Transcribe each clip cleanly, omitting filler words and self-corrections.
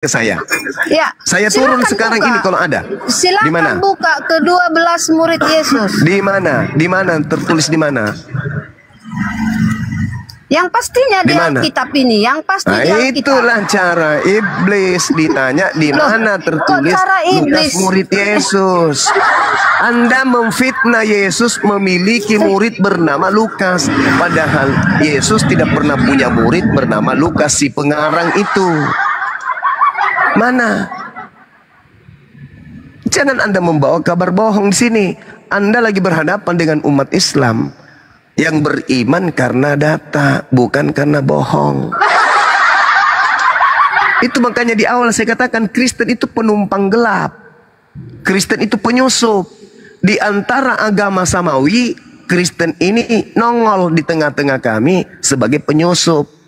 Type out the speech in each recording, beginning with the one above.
ke saya. Ya, Saya turun sekarang buka. ini kalau ada. Silakan Di mana? buka ke-12 murid Yesus. Di mana? Di mana? Tertulis di mana? Yang pastinya di Alkitab ini, yang pasti Nah, di Alkitab. itulah cara iblis ditanya di mana tertulis Lukas murid Yesus. Anda memfitnah Yesus memiliki murid bernama Lukas, padahal Yesus tidak pernah punya murid bernama Lukas si pengarang itu. Mana? Jangan Anda membawa kabar bohong di sini. Anda lagi berhadapan dengan umat Islam yang beriman karena data, bukan karena bohong. Itu makanya di awal saya katakan Kristen itu penumpang gelap. Kristen itu penyusup. Di antara agama samawi, Kristen ini nongol di tengah-tengah kami sebagai penyusup.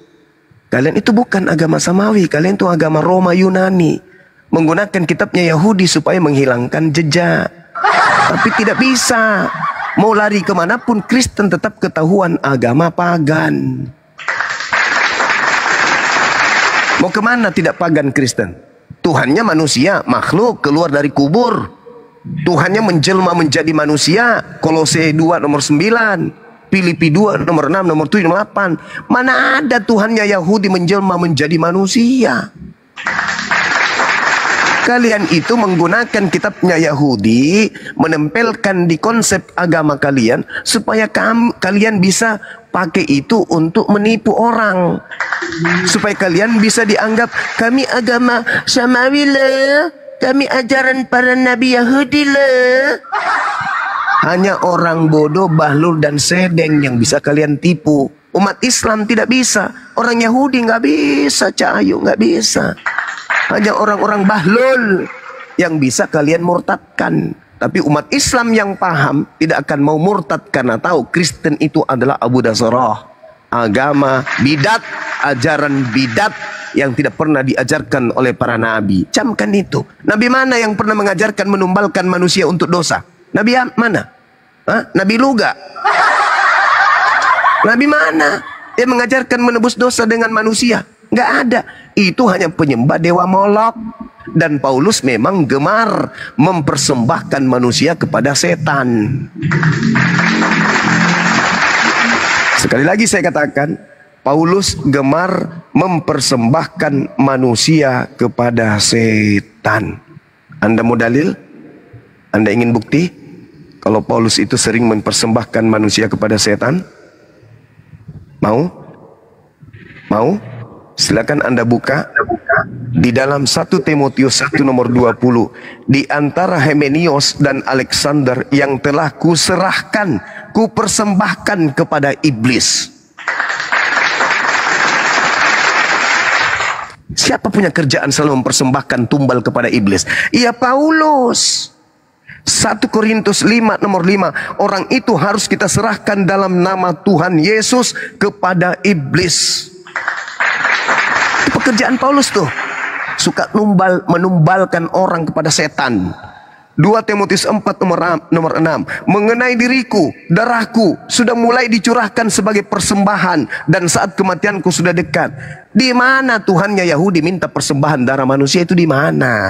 Kalian itu bukan agama samawi, kalian itu agama Roma Yunani. Menggunakan kitabnya Yahudi supaya menghilangkan jejak. Tapi tidak bisa. Mau lari kemanapun, Kristen tetap ketahuan agama pagan. Mau kemana tidak pagan Kristen? Tuhannya manusia, makhluk keluar dari kubur. Tuhannya menjelma menjadi manusia. Kolose 2 nomor 9, Filipi 2 nomor 6, nomor 7, nomor 8. Mana ada Tuhannya Yahudi menjelma menjadi manusia? Kalian itu menggunakan kitabnya Yahudi, menempelkan di konsep agama kalian, supaya kalian bisa pakai itu untuk menipu orang. Supaya kalian bisa dianggap, kami agama samawi lah, kami ajaran para nabi Yahudi lah. Hanya orang bodoh, bahlul dan sedeng yang bisa kalian tipu. Umat Islam tidak bisa, orang Yahudi nggak bisa, Cahayu nggak bisa. Hanya orang-orang bahlul yang bisa kalian murtadkan. Tapi umat Islam yang paham tidak akan mau murtad karena tahu Kristen itu adalah Abu Dasarah. Agama bidat, ajaran bidat yang tidak pernah diajarkan oleh para nabi. Camkan itu. Nabi mana yang pernah mengajarkan menumbalkan manusia untuk dosa? Nabi mana? Hah? Nabi Luga? Nabi mana yang mengajarkan menebus dosa dengan manusia? Nggak ada. Itu hanya penyembah dewa Molok. Dan Paulus memang gemar mempersembahkan manusia kepada setan. Sekali lagi saya katakan, Paulus gemar mempersembahkan manusia kepada setan. Anda mau dalil? Anda ingin bukti? Kalau Paulus itu sering mempersembahkan manusia kepada setan? Mau? Mau? Silakan Anda buka di dalam 1 Timotius 1 nomor 20. Di antara Himenios dan Alexander yang telah kuserahkan, kupersembahkan kepada iblis. Siapa punya kerjaan selalu mempersembahkan tumbal kepada iblis? Iya, Paulus. 1 Korintus 5 nomor 5. Orang itu harus kita serahkan dalam nama Tuhan Yesus kepada iblis. Pekerjaan Paulus tuh suka menumbalkan orang kepada setan. 2 Timotius 4 nomor 6. Mengenai diriku, darahku sudah mulai dicurahkan sebagai persembahan, dan saat kematianku sudah dekat. Di mana Tuhannya Yahudi minta persembahan darah manusia itu di mana?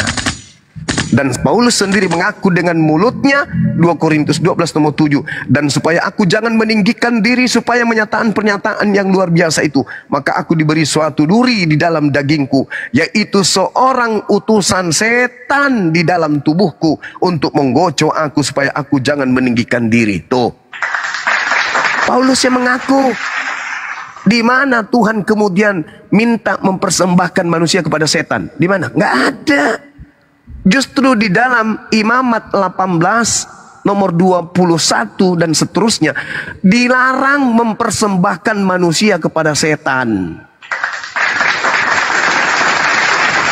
Dan Paulus sendiri mengaku dengan mulutnya, 2 Korintus 12 nomor 7. Dan supaya aku jangan meninggikan diri, supaya menyatakan pernyataan yang luar biasa itu, maka aku diberi suatu duri di dalam dagingku, yaitu seorang utusan setan di dalam tubuhku, untuk menggocok aku supaya aku jangan meninggikan diri. Tuh, Paulus yang mengaku. Di mana Tuhan kemudian minta mempersembahkan manusia kepada setan? Di mana? Nggak ada. Justru di dalam Imamat 18 nomor 21 dan seterusnya dilarang mempersembahkan manusia kepada setan.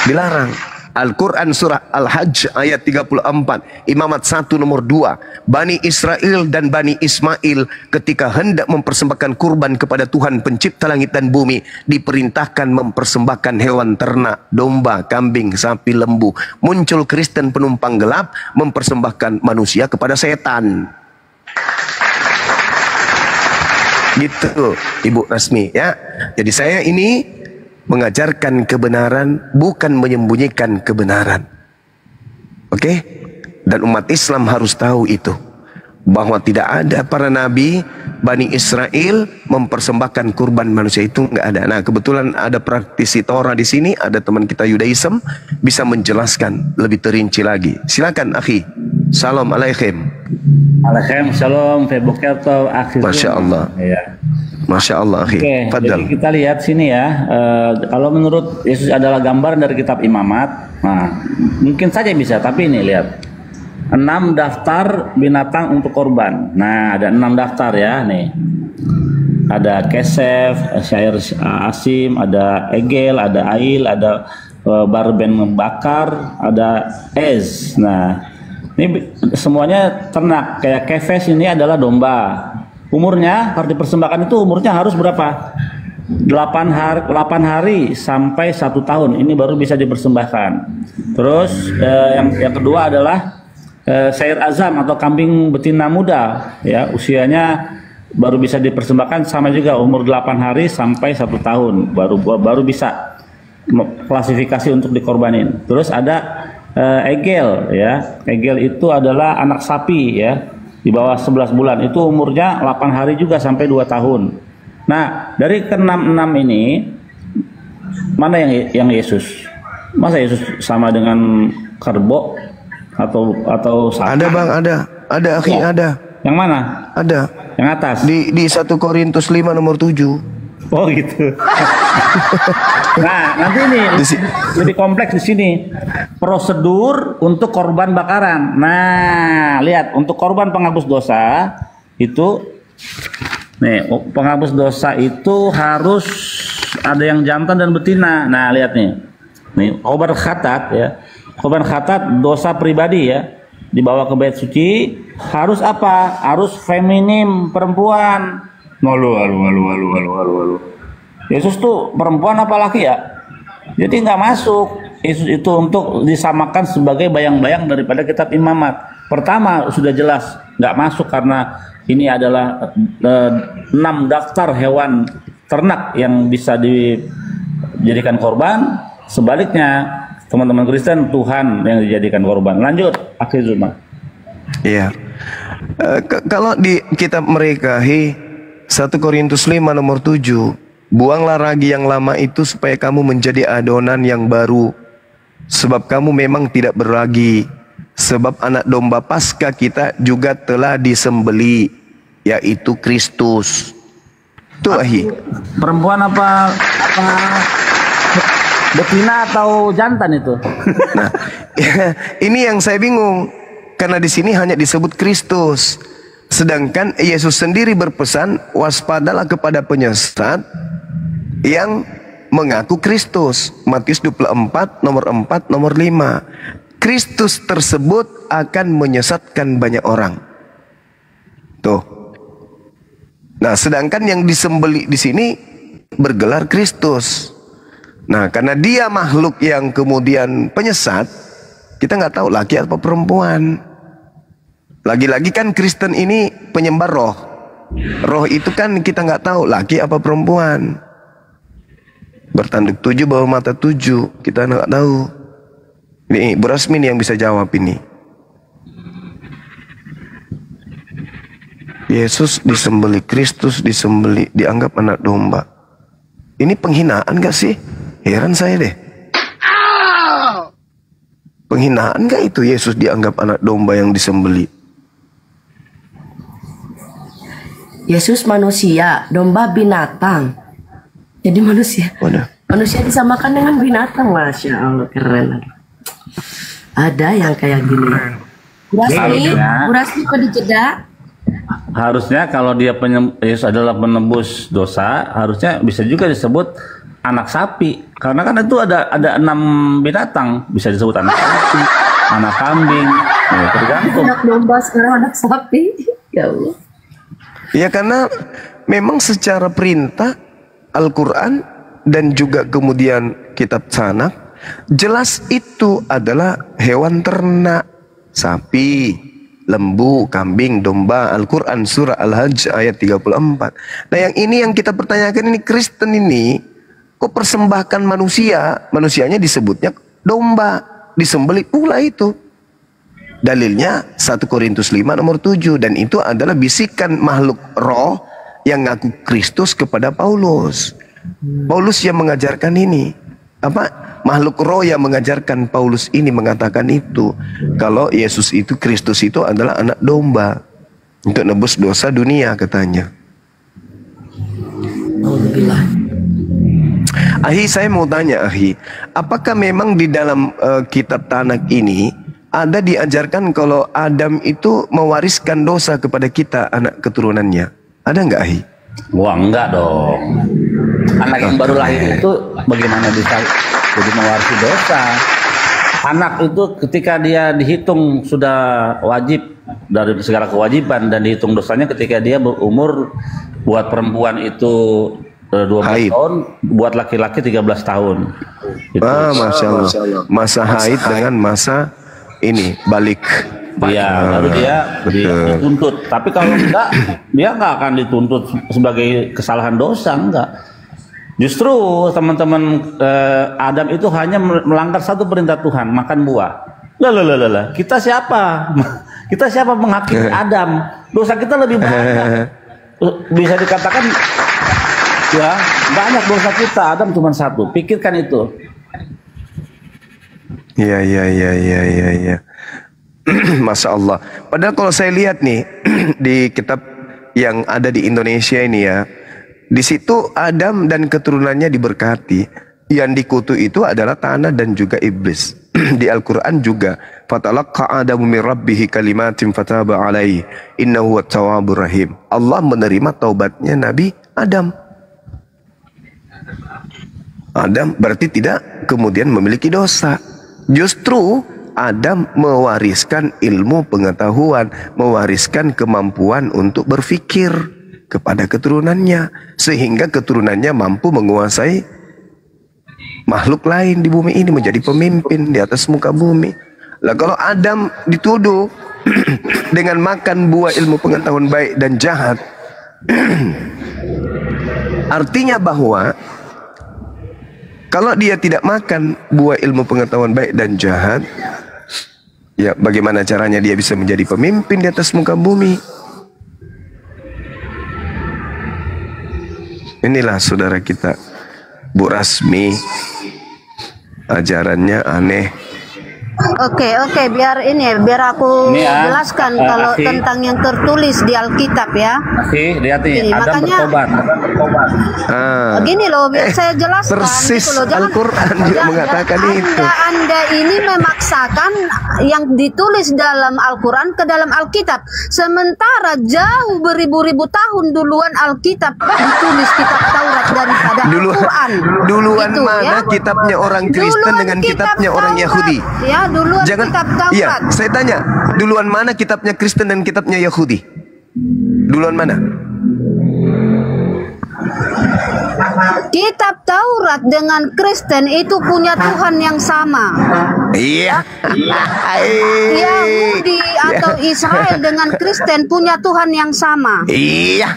Dilarang. Al-Quran surah Al-Hajj ayat 34, Imamat 1 nomor 2. Bani Israel dan Bani Ismail ketika hendak mempersembahkan kurban kepada Tuhan pencipta langit dan bumi, diperintahkan mempersembahkan hewan ternak, domba, kambing, sapi, lembu. Muncul Kristen penumpang gelap mempersembahkan manusia kepada setan. Gitu Ibu Rasmi ya. Jadi saya ini mengajarkan kebenaran, bukan menyembunyikan kebenaran. Oke? Dan umat Islam harus tahu itu, bahwa tidak ada para nabi Bani Israel mempersembahkan kurban manusia, itu nggak ada. Nah, kebetulan ada praktisi Torah di sini, ada teman kita Yudaism bisa menjelaskan lebih terinci lagi. Silakan, akhi. Salam alaikum. Alaikum salam. Masya Allah. Ya. Masya Allah, akhi. Oke, jadi kita lihat sini ya. Kalau menurut Yesus adalah gambaran dari kitab Imamat. Nah, mungkin saja bisa, tapi ini lihat. 6 daftar binatang untuk korban. Nah, ada 6 daftar ya nih. Ada kesef, syair asim, ada egel, ada ail, ada barben membakar, ada ez. Nah, ini semuanya ternak. Kayak kefes ini adalah domba. Umurnya harus dipersembahkan itu umurnya harus berapa? 8 hari sampai 1 tahun. Ini baru bisa dipersembahkan. Terus yang kedua adalah syair azam atau kambing betina muda, ya, usianya baru bisa dipersembahkan, sama juga umur 8 hari sampai 1 tahun baru bisa klasifikasi untuk dikorbanin. Terus ada egel, ya, egel itu adalah anak sapi, ya, di bawah 11 bulan, itu umurnya 8 hari juga sampai 2 tahun. Nah, dari ke-6 ini mana yang Yesus? Masa Yesus sama dengan kerbau atau sapi? Ada bang, ada akhi, ya. ada. Yang mana? Ada. Yang atas. Di 1 Korintus 5 nomor 7. Oh gitu. Nah, nanti ini lebih kompleks di sini. Prosedur untuk korban bakaran. Nah, lihat, untuk korban penghapus dosa itu nih, penghapus dosa itu harus ada yang jantan dan betina. Nah, lihat nih. Nih, korban khatat, ya. Korban khatat dosa pribadi, ya, dibawa ke bait suci harus apa? Harus feminim, perempuan. Malu. Yesus tuh perempuan apa laki, ya? Jadi nggak masuk. Yesus itu untuk disamakan sebagai bayang-bayang daripada kitab Imamat. Pertama sudah jelas nggak masuk karena ini adalah 6 daftar hewan ternak yang bisa dijadikan korban. Sebaliknya, teman-teman Kristen, Tuhan yang dijadikan korban. Lanjut, akhir Zuma. Iya. Kalau di kitab mereka, 1 Korintus 5 nomor 7, buanglah ragi yang lama itu supaya kamu menjadi adonan yang baru. Sebab kamu memang tidak berragi. Sebab anak domba Paskah kita juga telah disembeli, yaitu Kristus. Tuh, ahi. Perempuan apa betina atau jantan itu? Nah, ini yang saya bingung, karena di sini hanya disebut Kristus, sedangkan Yesus sendiri berpesan waspadalah kepada penyesat yang mengaku Kristus. Matius 24 nomor 4 nomor 5. Kristus tersebut akan menyesatkan banyak orang. Tuh. Nah, sedangkan yang disembeli di sini bergelar Kristus. Nah, karena dia makhluk yang kemudian penyesat, kita nggak tahu laki atau perempuan. Lagi-lagi kan Kristen ini penyembar roh. Roh itu kan kita nggak tahu laki apa perempuan. Bertanduk 7 bawah mata 7, kita nggak tahu. Ini Bu Rasmin yang bisa jawab ini. Yesus disembeli, Kristus disembeli, dianggap anak domba. Ini penghinaan gak sih? Heran saya deh. Penghinaan gak itu Yesus dianggap anak domba yang disembeli? Yesus manusia, domba binatang. Jadi manusia. Waduh. Manusia disamakan dengan binatang. Masya Allah, keren. Ada yang kayak gini. Burasmi kok dijeda? Harusnya kalau dia Yesus adalah penebus dosa, harusnya bisa juga disebut anak sapi. Karena kan itu ada 6 binatang, bisa disebut anak sapi, anak kambing. Ya, tergantung. Anak domba sekarang anak sapi. Ya Allah. Ya, karena memang secara perintah Al-Quran dan juga kemudian kitab Sanak, jelas itu adalah hewan ternak, sapi, lembu, kambing, domba. Al-Quran surah Al-Hajj ayat 34. Nah, yang ini yang kita pertanyakan, ini Kristen ini Kok persembahkan manusia? Manusianya disebutnya domba, disembelih pula itu. Dalilnya 1 Korintus 5 nomor 7, dan itu adalah bisikan makhluk roh yang ngaku Kristus kepada Paulus. Paulus yang mengajarkan ini. Makhluk roh yang mengajarkan Paulus ini mengatakan itu. Kalau Yesus itu, Kristus itu adalah anak domba untuk nebus dosa dunia katanya. Ahi, saya mau tanya Ahi, apakah memang di dalam kitab Tanak ini ada diajarkan kalau Adam itu mewariskan dosa kepada kita anak keturunannya? Ada nggak Ahi? Wah, enggak dong. Anak yang baru lahir itu bagaimana bisa jadi mewarisi dosa? Anak itu ketika dia dihitung sudah wajib dari segala kewajiban, dan dihitung dosanya ketika dia berumur, buat perempuan itu 12 tahun, buat laki-laki 13 tahun. Itu. Masya Allah. Masa haid dengan masa ini balik. Iya, lalu dia dituntut. Tapi kalau enggak, dia nggak akan dituntut sebagai kesalahan dosa, enggak. Justru teman-teman Adam itu hanya melanggar satu perintah Tuhan, makan buah. Lah. Kita siapa? Kita siapa menghakimi Adam? Dosa kita lebih banyak. Bisa dikatakan ya banyak dosa kita. Adam cuma satu. Pikirkan itu. Iya. Masya Allah. Padahal kalau saya lihat nih di kitab yang ada di Indonesia ini ya, di situ Adam dan keturunannya diberkati. Yang dikutu itu adalah tanah dan juga iblis. Di Al-Quran juga, fatalaqqa Adamu min rabbihi kalimatin fataba alaihi innahu wat-tawwabur rahim. Allah menerima taubatnya Nabi Adam. Adam berarti tidak kemudian memiliki dosa. Justru Adam mewariskan ilmu pengetahuan, mewariskan kemampuan untuk berpikir kepada keturunannya, sehingga keturunannya mampu menguasai makhluk lain di bumi ini, menjadi pemimpin di atas muka bumi. Lah kalau Adam dituduh dengan makan buah ilmu pengetahuan baik dan jahat, artinya bahwa kalau dia tidak makan buah ilmu pengetahuan baik dan jahat, ya bagaimana caranya dia bisa menjadi pemimpin di atas muka bumi? Inilah saudara kita, Bu Rasmi, ajarannya aneh. Oke, biar aku jelaskan kalau tentang yang tertulis di Alkitab ya. Lihat nih, Adam makanya, bertobat. Gini loh, biar saya jelaskan. Persis gitu loh. Al-Quran juga mengatakan itu. Anda ini memaksakan yang ditulis dalam Al-Quran ke dalam Alkitab. Sementara jauh beribu-ribu tahun duluan Alkitab ditulis kitab Taurat daripada Al-Quran. Duluan gitu, mana ya? Kitabnya orang Kristen dengan kitabnya orang Yahudi? Ya, duluan kitab Taurat. Iya, saya tanya, duluan mana kitabnya Kristen dan kitabnya Yahudi? Duluan mana? Kitab Taurat dengan Kristen itu punya Tuhan yang sama. Iya. Yahudi atau Israel dengan Kristen punya Tuhan yang sama. Iya.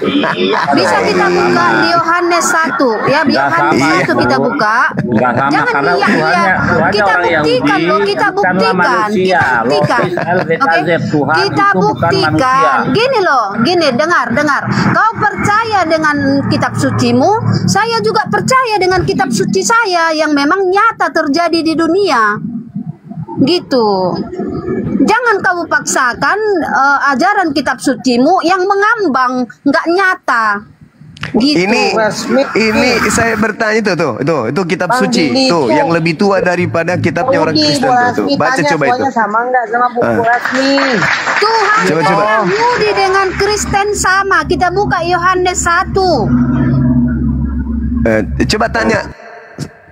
Bisa kita buka di Yohanes 1 ya, Yohanes 1 kita buka. Jangan kita buktikan loh, kita buktikan. Kita buktikan. Gini dengar. Kau percaya dengan kitab sucimu, saya juga percaya dengan kitab suci saya yang memang nyata terjadi di dunia. Gitu. Jangan kamu paksakan ajaran kitab sucimu yang mengambang, nggak nyata. Gitu. Ini saya bertanya itu kitab suci tuh yang lebih tua daripada kitabnya orang Kristen tuh. Baca coba itu. Sama enggak sama buku resmi? Tuhan Yahudi dengan Kristen sama. Kita buka Yohanes 1.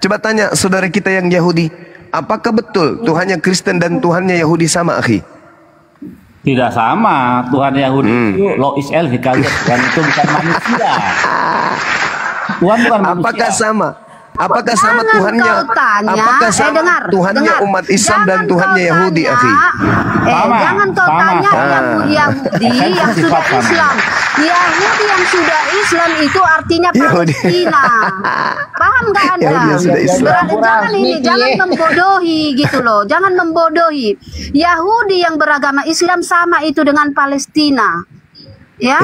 Coba tanya saudara kita yang Yahudi, apakah betul Tuhannya Kristen dan Tuhannya Yahudi sama, akhi? Tidak sama. Tuhan Yahudi itu Lo Israel dan itu bukan manusia. Tuhan bukan manusia. Apakah sama? Apakah sama Jangan Tuhannya? kau tanya, Apakah sama dengar, Tuhannya dengar. umat Islam dan Jangan Tuhannya kau Yahudi, tanya, akhi? Sama, jangan kau sama, tanya sama. Yahudi yang sudah Sifat sama. Islam. Yahudi yang sudah Islam itu artinya Yahudi. Palestina. Paham gak Anda? Yahudi yang sudah Islam. Jangan membodohi gitu loh. Jangan membodohi. Yahudi yang beragama Islam sama itu dengan Palestina. Ya,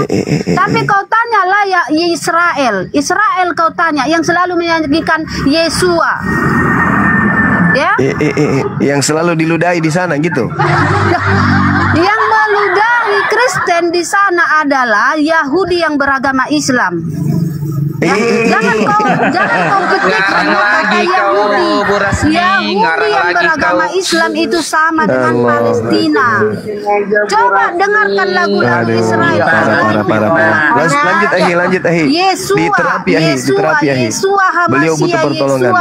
tapi kau tanyalah ya Israel kau tanya yang selalu menyanyikan Yesua, ya, Yang selalu diludahi di sana gitu. yang meludahi Kristen di sana adalah Yahudi yang beragama Islam. Ya, jangan kau ketik kata Yahudi. Yahudi yang beragama Islam itu sama dengan Palestina. Coba dengarkan lagu-lagu Israel. Parah. Lanjut ahi. Diterapi ahi. Beliau butuh pertolongan.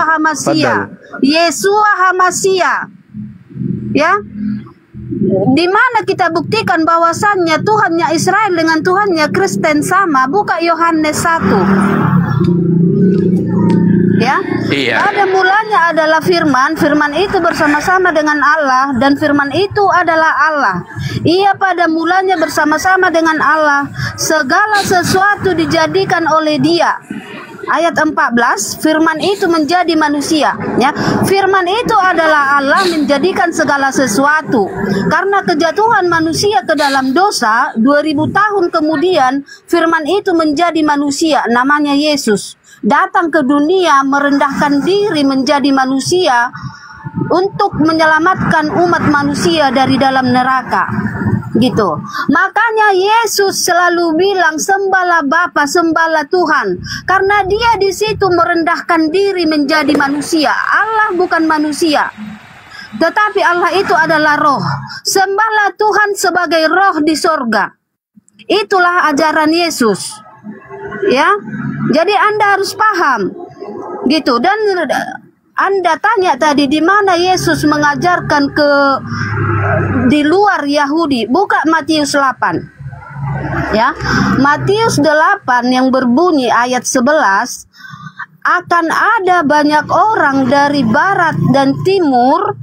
Yesua Hamasya. Ya. Di mana kita buktikan bahwasannya Tuhannya Israel dengan Tuhannya Kristen sama? Buka Yohanes 1. Ya, Iya. pada mulanya adalah firman itu bersama-sama dengan Allah, dan firman itu adalah Allah. Ia pada mulanya bersama-sama dengan Allah. Segala sesuatu dijadikan oleh Dia. Ayat 14, firman itu menjadi manusia, ya. Firman itu adalah Allah menjadikan segala sesuatu. Karena kejatuhan manusia ke dalam dosa, 2000 tahun kemudian firman itu menjadi manusia, namanya Yesus. Datang ke dunia merendahkan diri menjadi manusia untuk menyelamatkan umat manusia dari dalam neraka. Gitu. Makanya Yesus selalu bilang sembahlah Bapa, sembahlah Tuhan, karena Dia di situ merendahkan diri menjadi manusia. Allah bukan manusia, tetapi Allah itu adalah roh. Sembahlah Tuhan sebagai roh di sorga. Itulah ajaran Yesus. Ya, jadi Anda harus paham gitu. Dan Anda tanya tadi di mana Yesus mengajarkan di luar Yahudi. Buka Matius 8. Ya, Matius 8 yang berbunyi ayat 11, akan ada banyak orang dari barat dan timur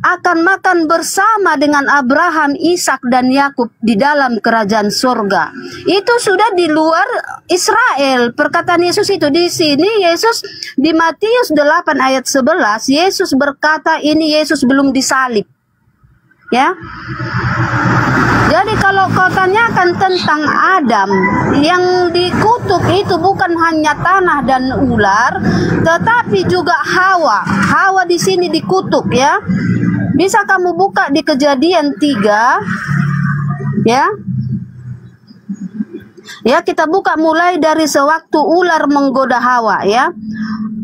akan makan bersama dengan Abraham, Ishak dan Yakub di dalam kerajaan surga. Itu sudah di luar Israel. Perkataan Yesus itu di sini, Yesus di Matius 8 ayat 11, Yesus berkata ini Yesus belum disalib. Ya. Jadi kalau kau tanyakan tentang Adam yang dikutuk itu bukan hanya tanah dan ular, tetapi juga Hawa. Hawa di sini dikutuk, ya. Bisa kamu buka di Kejadian 3, ya. Ya, kita buka mulai dari sewaktu ular menggoda Hawa, ya.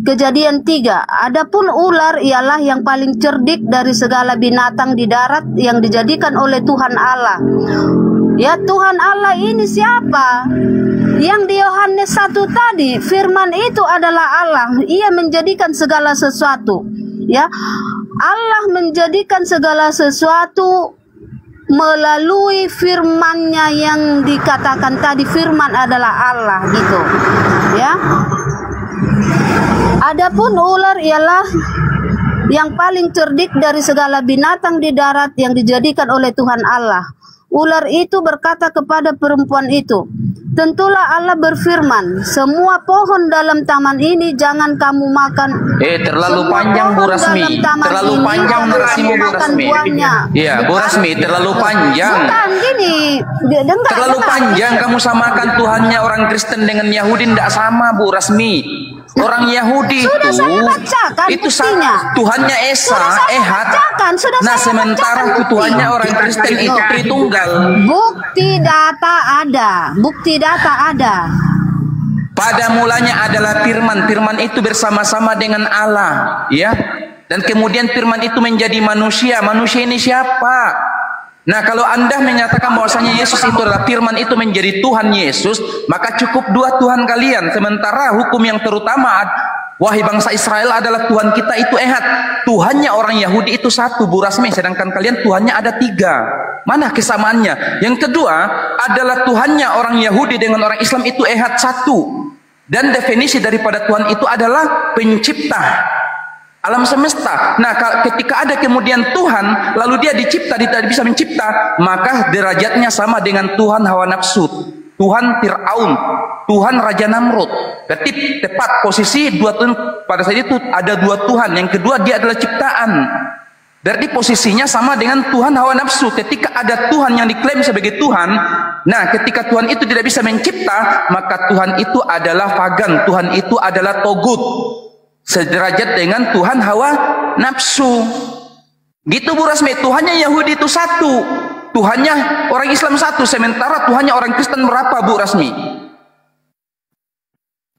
Kejadian 3. Adapun ular ialah yang paling cerdik dari segala binatang di darat yang dijadikan oleh Tuhan Allah. Ya, Tuhan Allah ini siapa? Yang di Yohanes 1 tadi, firman itu adalah Allah. Ia menjadikan segala sesuatu. Ya, Allah menjadikan segala sesuatu melalui firman-Nya yang dikatakan tadi. Firman adalah Allah, gitu. Ya. Adapun ular ialah yang paling cerdik dari segala binatang di darat yang dijadikan oleh Tuhan Allah. Ular itu berkata kepada perempuan itu, tentulah Allah berfirman, semua pohon dalam taman ini jangan kamu makan. Terlalu panjang Bu Rasmi. Terlalu panjang narasimu Bu Rasmi. Iya, Bu Rasmi, terlalu panjang. Bukan gini, terlalu panjang kamu samakan Tuhannya orang Kristen dengan Yahudi. Tidak sama Bu Rasmi. Orang Yahudi sudah saya bacakan itu buktinya. Tuhannya Esa, Ehad. Nah, sementara Tuhannya orang Kristen itu Tritunggal. Bukti data ada. Pada mulanya adalah firman. Firman itu bersama-sama dengan Allah, ya. Dan kemudian firman itu menjadi manusia. Manusia ini siapa? Nah, kalau Anda menyatakan bahwasanya Yesus itu adalah firman itu menjadi Tuhan Yesus, maka cukup dua Tuhan kalian. Sementara hukum yang terutama, wahai bangsa Israel, adalah Tuhan kita itu Ehad. Tuhannya orang Yahudi itu satu, Bu Rasmi, sedangkan kalian Tuhannya ada tiga. Mana kesamaannya? Yang kedua adalah Tuhannya orang Yahudi dengan orang Islam itu Ehad satu. Dan definisi daripada Tuhan itu adalah pencipta alam semesta. Nah, ketika ada kemudian Tuhan, lalu dia dicipta, dia tidak bisa mencipta, maka derajatnya sama dengan Tuhan hawa nafsu, Tuhan Fir'aun, Tuhan Raja Namrud. Berarti tepat posisi dua Tuhan pada saat itu, ada dua Tuhan. Yang kedua, dia adalah ciptaan. Berarti posisinya sama dengan Tuhan hawa nafsu. Ketika ada Tuhan yang diklaim sebagai Tuhan, nah ketika Tuhan itu tidak bisa mencipta, maka Tuhan itu adalah pagan, Tuhan itu adalah togut, sederajat dengan Tuhan hawa nafsu. Gitu Bu Rasmi, Tuhannya Yahudi itu satu, Tuhannya orang Islam satu, sementara Tuhannya orang Kristen berapa Bu Rasmi?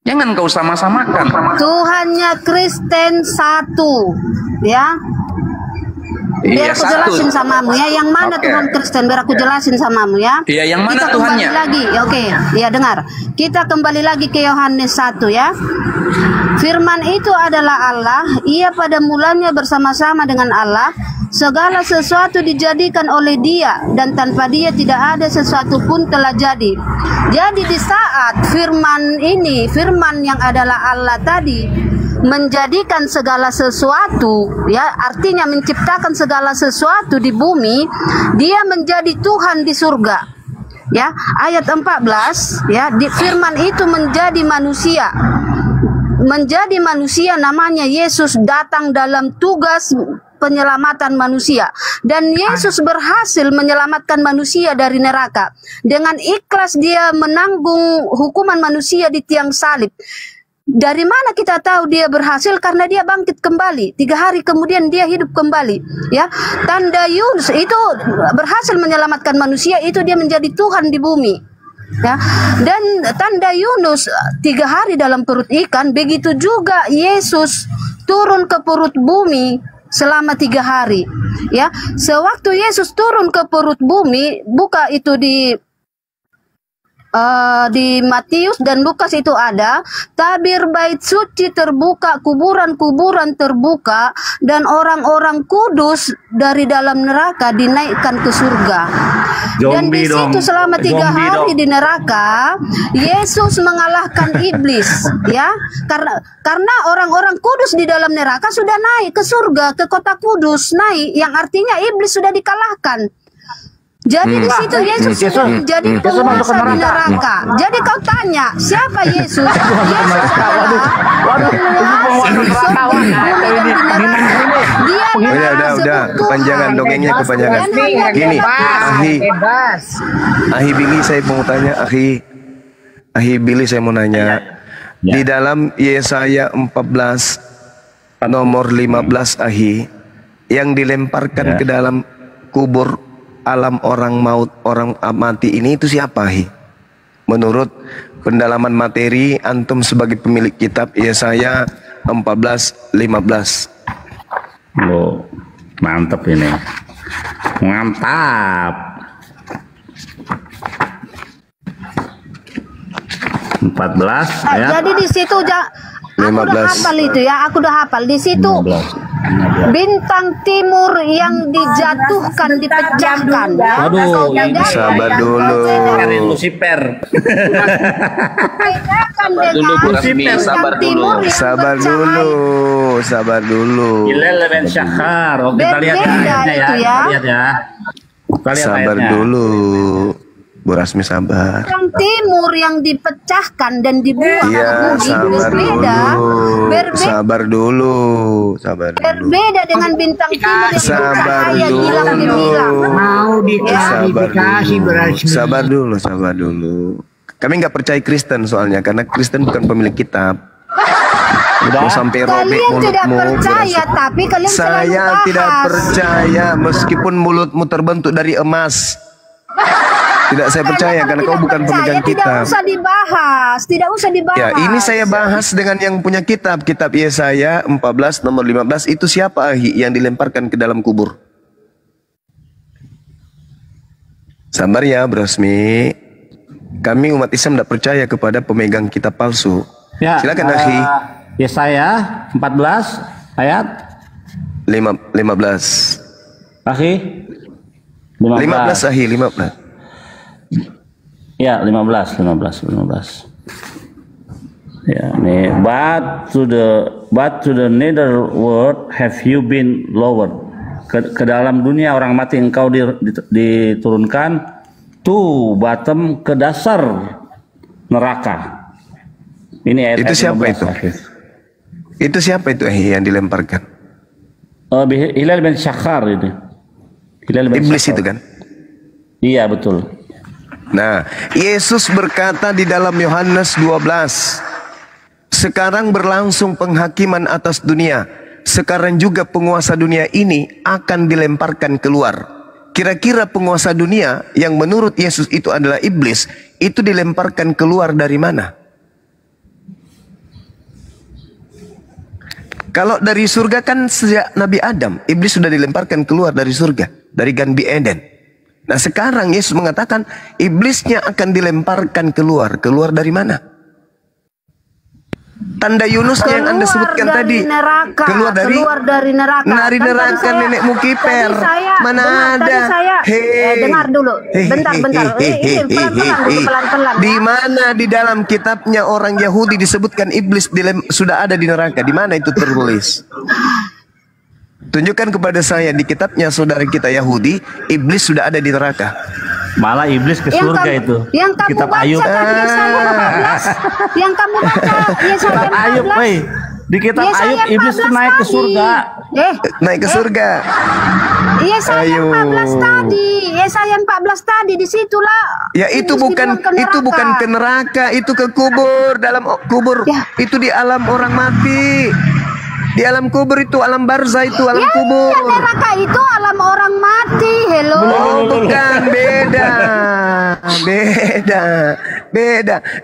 Jangan kau sama-samakan. Tuhannya Kristen satu, ya. Biar aku jelasin samamu ya, yang mana Tuhan Kristen, biar aku jelasin samamu ya. Iya, yang mana kita Tuhannya? Kembali lagi, oke, ya dengar. Kita kembali lagi ke Yohanes 1 ya. Firman itu adalah Allah, ia pada mulanya bersama-sama dengan Allah. Segala sesuatu dijadikan oleh dia, dan tanpa dia tidak ada sesuatu pun telah jadi. Jadi di saat firman ini, firman yang adalah Allah tadi, menjadikan segala sesuatu, ya, artinya menciptakan segala sesuatu di bumi, dia menjadi Tuhan di surga. Ya, ayat 14, ya, di firman itu menjadi manusia. Menjadi manusia, namanya Yesus, datang dalam tugas penyelamatan manusia, dan Yesus berhasil menyelamatkan manusia dari neraka. Dengan ikhlas dia menanggung hukuman manusia di tiang salib. Dari mana kita tahu dia berhasil? Karena dia bangkit kembali. 3 hari kemudian dia hidup kembali. Ya, tanda Yunus itu berhasil menyelamatkan manusia, itu dia menjadi Tuhan di bumi. Ya, dan tanda Yunus 3 hari dalam perut ikan, begitu juga Yesus turun ke perut bumi selama 3 hari. Ya, sewaktu Yesus turun ke perut bumi, buka itu di Matius dan Lukas itu ada, tabir bait suci terbuka, kuburan-kuburan terbuka, dan orang-orang kudus dari dalam neraka dinaikkan ke surga. Dan di situ selama 3 hari di neraka, Yesus mengalahkan iblis, ya, karena orang-orang kudus di dalam neraka sudah naik ke surga, ke kota kudus, naik, yang artinya iblis sudah dikalahkan. Jadi di situ Yesus jadi penguasa di neraka. Jadi kau tanya, siapa Yesus? Yesus udah, kepanjangan dongengnya, kepanjangan. Gini, Ahi Billy, saya mau tanya, Ahi Billy, saya mau nanya. Di dalam Yesaya 14 nomor 15, Ahi, yang dilemparkan ke dalam kubur alam orang maut, orang mati ini itu siapa, Hi? Menurut pendalaman materi antum sebagai pemilik kitab Yesaya 14:15. Loh, mantap ini. Mantap. 14 ayat. Jadi di situ aku udah hafal itu ya, aku udah hafal di situ. 15. Bintang timur yang dijatuhkan, dipecahkan. Waduh, ini sabar dulu. Lucifer. Sabar dulu. Hilal bin Syahar. Oh, kita lihat ayatnya ya. Kita lihat ya. Sabar dulu. Bu Rasmi, sabar. Bintang timur yang dipecahkan dan dibuang ke bumi sabar dulu. Berbeda dengan bintang timur yang sabar dulu. Sabar dulu. Kami nggak percaya Kristen soalnya, karena Kristen bukan pemilik kitab. Udah sampai robek mulutmu. Kalian tidak percaya, tapi kalian saya tidak percaya meskipun mulutmu terbentuk dari emas. Tidak saya percaya karena kau bukan pemegang kitab. Tidak usah dibahas. Ya, ini saya bahas dengan yang punya kitab Yesaya 14 nomor 15. Itu siapa, Ahi, yang dilemparkan ke dalam kubur? Sabar ya, Brasmi. Kami umat Islam tidak percaya kepada pemegang kitab palsu. Ya, silakan, Ahi. Yesaya 14 ayat 15. Ahi 15, Ahi 15. Ya, 15. Ya, nih, but to the nether world have you been lowered. Ke dalam dunia orang mati engkau diturunkan to bottom, ke dasar neraka. Ini ayat Itu siapa 15, itu? Hafiz. Itu siapa itu yang dilemparkan? Hilal bin Syakhar itu. Hilal bin Iblis Syakhar. itu kan? Iya, betul. Nah, Yesus berkata di dalam Yohanes 12, sekarang berlangsung penghakiman atas dunia. Sekarang juga penguasa dunia ini akan dilemparkan keluar. Kira-kira penguasa dunia yang menurut Yesus itu adalah iblis, itu dilemparkan keluar dari mana? Kalau dari surga kan sejak Nabi Adam, iblis sudah dilemparkan keluar dari surga, dari Ganbi Eden. Nah sekarang Yesus mengatakan iblisnya akan dilemparkan keluar. Keluar dari mana? Tanda Yunus yang Anda sebutkan tadi. Neraka. Keluar dari neraka. Dari neraka nenekmu kiper. Mana ada? Dengar dulu. Bentar. Pelan-pelan. Di mana di dalam kitabnya orang Yahudi disebutkan iblis sudah ada di neraka? Di mana itu tertulis? Tunjukkan kepada saya di kitabnya saudara kita Yahudi, iblis sudah ada di neraka. Malah iblis ke surga itu. Yang kamu Kitab baca Ayub. kan Yesaya 14. Yang kamu baca Yesaya 14. Ayub, di kitab Yesaya Ayub iblis itu 14 naik ke tadi. surga. Naik ke surga. Yesaya 14 tadi. Yesaya 14 tadi disitulah. Ya itu bukan ke neraka, itu ke kubur, dalam kubur. Ya. Itu di alam orang mati. Di alam kubur itu, alam barzah itu, alam Ya, kubur. iya, neraka itu alam orang mati. Hello. Oh, bukan, beda.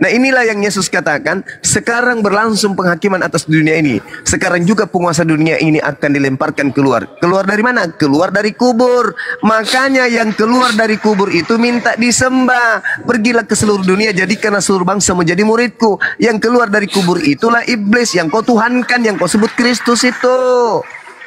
Nah inilah yang Yesus katakan, sekarang berlangsung penghakiman atas dunia ini. Sekarang juga penguasa dunia ini akan dilemparkan keluar. Keluar dari mana? Keluar dari kubur. Makanya yang keluar dari kubur itu minta disembah. Pergilah ke seluruh dunia, jadikanlah seluruh bangsa menjadi muridku. Yang keluar dari kubur itulah iblis yang kau tuhankan, yang kau sebut Kristus itu.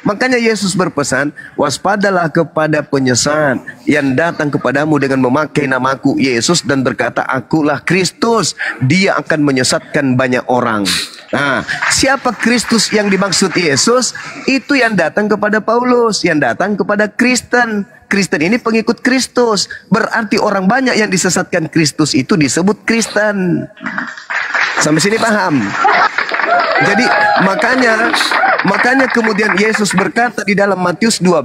Makanya Yesus berpesan, waspadalah kepada penyesat yang datang kepadamu dengan memakai namaku Yesus dan berkata, akulah Kristus. Dia akan menyesatkan banyak orang. Nah, siapa Kristus yang dimaksud Yesus? Itu yang datang kepada Paulus, yang datang kepada Kristen. Kristen ini pengikut Kristus. Berarti orang banyak yang disesatkan Kristus itu disebut Kristen. Sampai sini paham? Jadi makanya kemudian Yesus berkata di dalam Matius 12,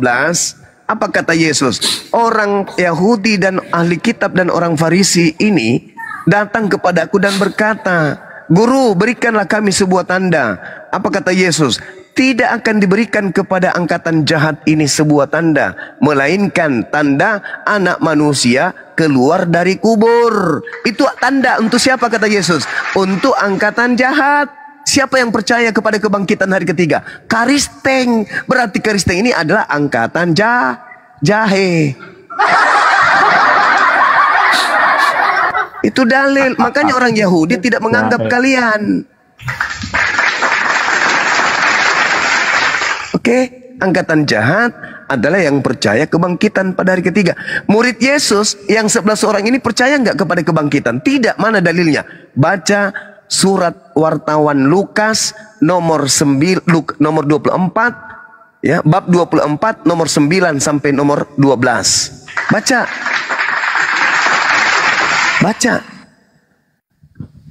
apa kata Yesus? Orang Yahudi dan ahli kitab dan orang Farisi ini datang kepadaku dan berkata, Guru, berikanlah kami sebuah tanda. Apa kata Yesus? Tidak akan diberikan kepada angkatan jahat ini sebuah tanda, melainkan tanda anak manusia keluar dari kubur. Itu tanda untuk siapa kata Yesus? Untuk angkatan jahat. Siapa yang percaya kepada kebangkitan hari ketiga? Karisteng. Berarti Karisteng ini adalah angkatan jahe. Itu dalil. Makanya orang Yahudi tidak menganggap kalian. Oke, angkatan jahat adalah yang percaya kebangkitan pada hari ketiga. Murid Yesus yang 11 orang ini percaya nggak kepada kebangkitan? Tidak. Mana dalilnya? Baca surat wartawan Lukas nomor 24, ya, bab 24 nomor 9 sampai nomor 12. Baca.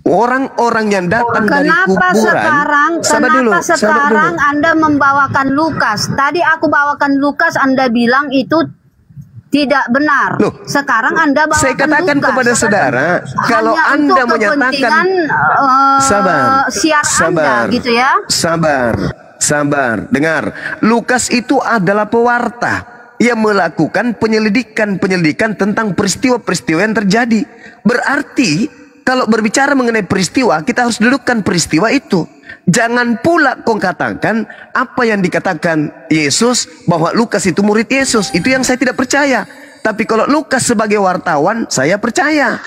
Orang-orang yang datang dari kuburan. Kenapa sekarang Anda membawakan Lukas? Tadi aku bawakan Lukas, Anda bilang itu tidak benar. Loh, sekarang Anda bawakan saya katakan Lukas kepada saudara, kalau Anda menyatakan Anda, gitu ya. Sabar. Dengar, Lukas itu adalah pewarta yang melakukan penyelidikan tentang peristiwa-peristiwa yang terjadi. Berarti kalau berbicara mengenai peristiwa, kita harus dudukkan peristiwa itu. Jangan pula kau katakan apa yang dikatakan Yesus, bahwa Lukas itu murid Yesus. Itu yang saya tidak percaya. Tapi kalau Lukas sebagai wartawan, saya percaya.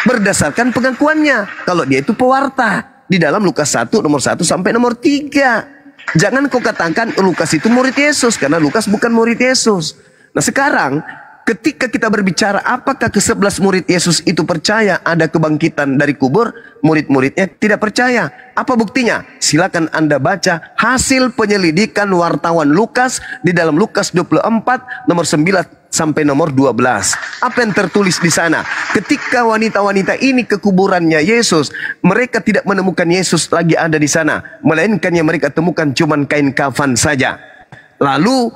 Berdasarkan pengakuannya, kalau dia itu pewarta. Di dalam Lukas 1 nomor 1 sampai nomor 3. Jangan kau katakan Lukas itu murid Yesus, karena Lukas bukan murid Yesus. Nah sekarang ketika kita berbicara apakah ke-11 murid Yesus itu percaya ada kebangkitan dari kubur, murid-muridnya tidak percaya. Apa buktinya? Silakan Anda baca hasil penyelidikan wartawan Lukas di dalam Lukas 24 nomor 9 sampai nomor 12. Apa yang tertulis di sana? Ketika wanita-wanita ini ke kuburannya Yesus, mereka tidak menemukan Yesus lagi ada di sana, melainkan yang mereka temukan cuman kain kafan saja. Lalu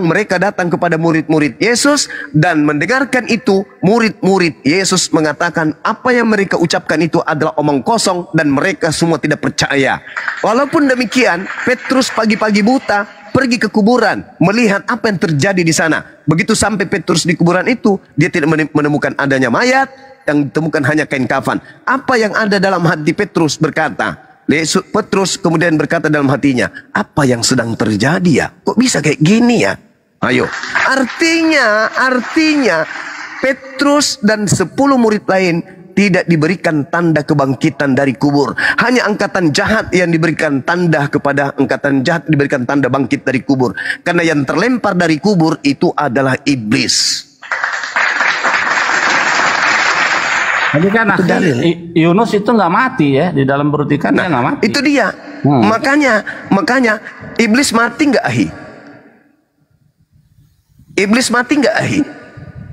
mereka datang kepada murid-murid Yesus dan mendengarkan itu, murid-murid Yesus mengatakan apa yang mereka ucapkan itu adalah omong kosong dan mereka semua tidak percaya. Walaupun demikian, Petrus pagi-pagi buta pergi ke kuburan melihat apa yang terjadi di sana. Begitu sampai Petrus di kuburan itu, dia tidak menemukan adanya mayat, yang ditemukan hanya kain kafan. Apa yang ada dalam hati Petrus berkata, Petrus kemudian berkata dalam hatinya, apa yang sedang terjadi ya? Kok bisa kayak gini ya? Ayo. Artinya Petrus dan 10 murid lain tidak diberikan tanda kebangkitan dari kubur. Hanya angkatan jahat yang diberikan tanda diberikan tanda bangkit dari kubur. Karena yang terlempar dari kubur itu adalah iblis. Jadi kan Yunus itu nggak mati ya di dalam perut ikan, dia nggak mati. Itu dia. Makanya iblis mati nggak, Ahi? Iblis mati nggak, Ahi?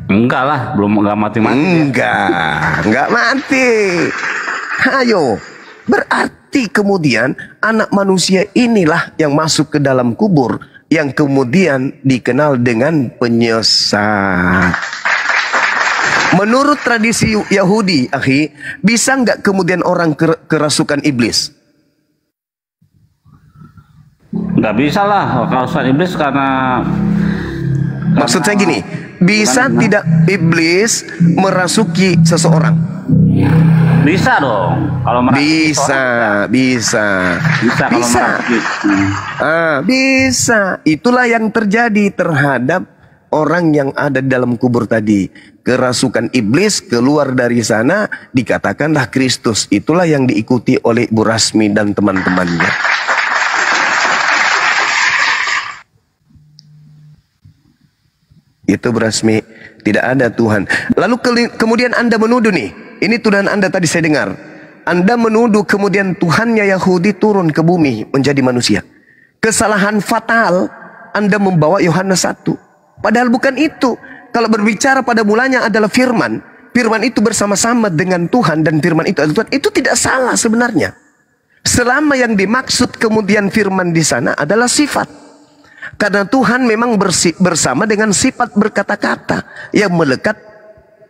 Enggak lah, nggak mati. Enggak mati. Ayo, berarti kemudian anak manusia inilah yang masuk ke dalam kubur, yang kemudian dikenal dengan penyesat. Menurut tradisi Yahudi, Akhi, bisa nggak kemudian orang kerasukan iblis? Nggak bisa lah, kerasukan iblis karena maksud saya gini, bisa tidak iblis merasuki seseorang? Bisa dong. Kalau bisa. Bisa. Itulah yang terjadi terhadap orang yang ada di dalam kubur tadi. Kerasukan iblis keluar dari sana, dikatakanlah Kristus. Itulah yang diikuti oleh Bu Rasmi dan teman-temannya. Itu Bu Rasmi, tidak ada Tuhan. Lalu kemudian Anda menuduh nih, ini tuduhan Anda tadi saya dengar. Anda menuduh kemudian Tuhannya Yahudi turun ke bumi menjadi manusia. Kesalahan fatal Anda membawa Yohanes 1. Padahal bukan itu. Kalau berbicara pada mulanya adalah firman. Firman itu bersama-sama dengan Tuhan dan firman itu adalah Tuhan. Itu tidak salah sebenarnya. Selama yang dimaksud kemudian firman di sana adalah sifat. Karena Tuhan memang bersama dengan sifat berkata-kata yang melekat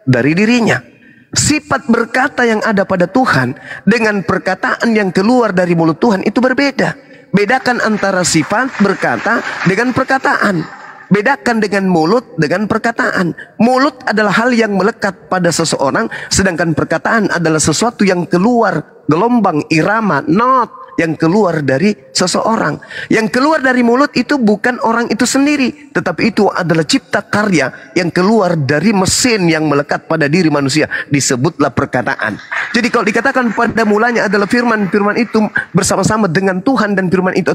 dari dirinya. Sifat berkata yang ada pada Tuhan dengan perkataan yang keluar dari mulut Tuhan itu berbeda. Bedakan antara sifat berkata dengan perkataan. Bedakan dengan mulut dengan perkataan. Mulut adalah hal yang melekat pada seseorang, sedangkan perkataan adalah sesuatu yang keluar, gelombang, irama, not yang keluar dari seseorang. Yang keluar dari mulut itu bukan orang itu sendiri, tetapi itu adalah cipta karya yang keluar dari mesin yang melekat pada diri manusia. Disebutlah perkataan. Jadi kalau dikatakan pada mulanya adalah firman, firman itu bersama-sama dengan Tuhan dan firman itu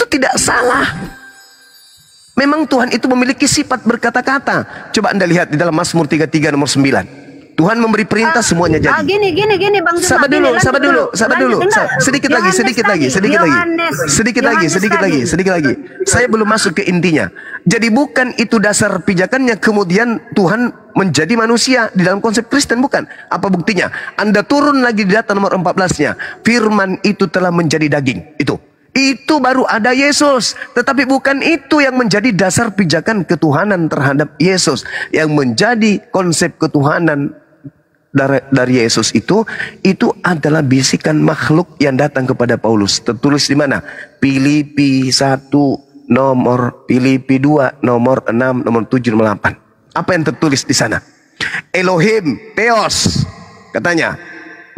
tidak salah. Memang Tuhan itu memiliki sifat berkata-kata. Coba Anda lihat di dalam Mazmur 33 nomor 9. Tuhan memberi perintah semuanya jadi. Gini Bang Juma. Sabar dulu. Sedikit lagi. Saya belum masuk ke intinya. Jadi bukan itu dasar pijakannya kemudian Tuhan menjadi manusia di dalam konsep Kristen, bukan. Apa buktinya? Anda turun lagi di data nomor 14-nya. Firman itu telah menjadi daging. Itu baru ada Yesus. Tetapi bukan itu yang menjadi dasar pijakan ketuhanan terhadap Yesus. Yang menjadi konsep ketuhanan dari Yesus itu adalah bisikan makhluk yang datang kepada Paulus. Tertulis di mana? Filipi 1 nomor, Filipi 2 nomor 6, nomor 7, nomor 8. Apa yang tertulis di sana? Elohim, Theos, katanya,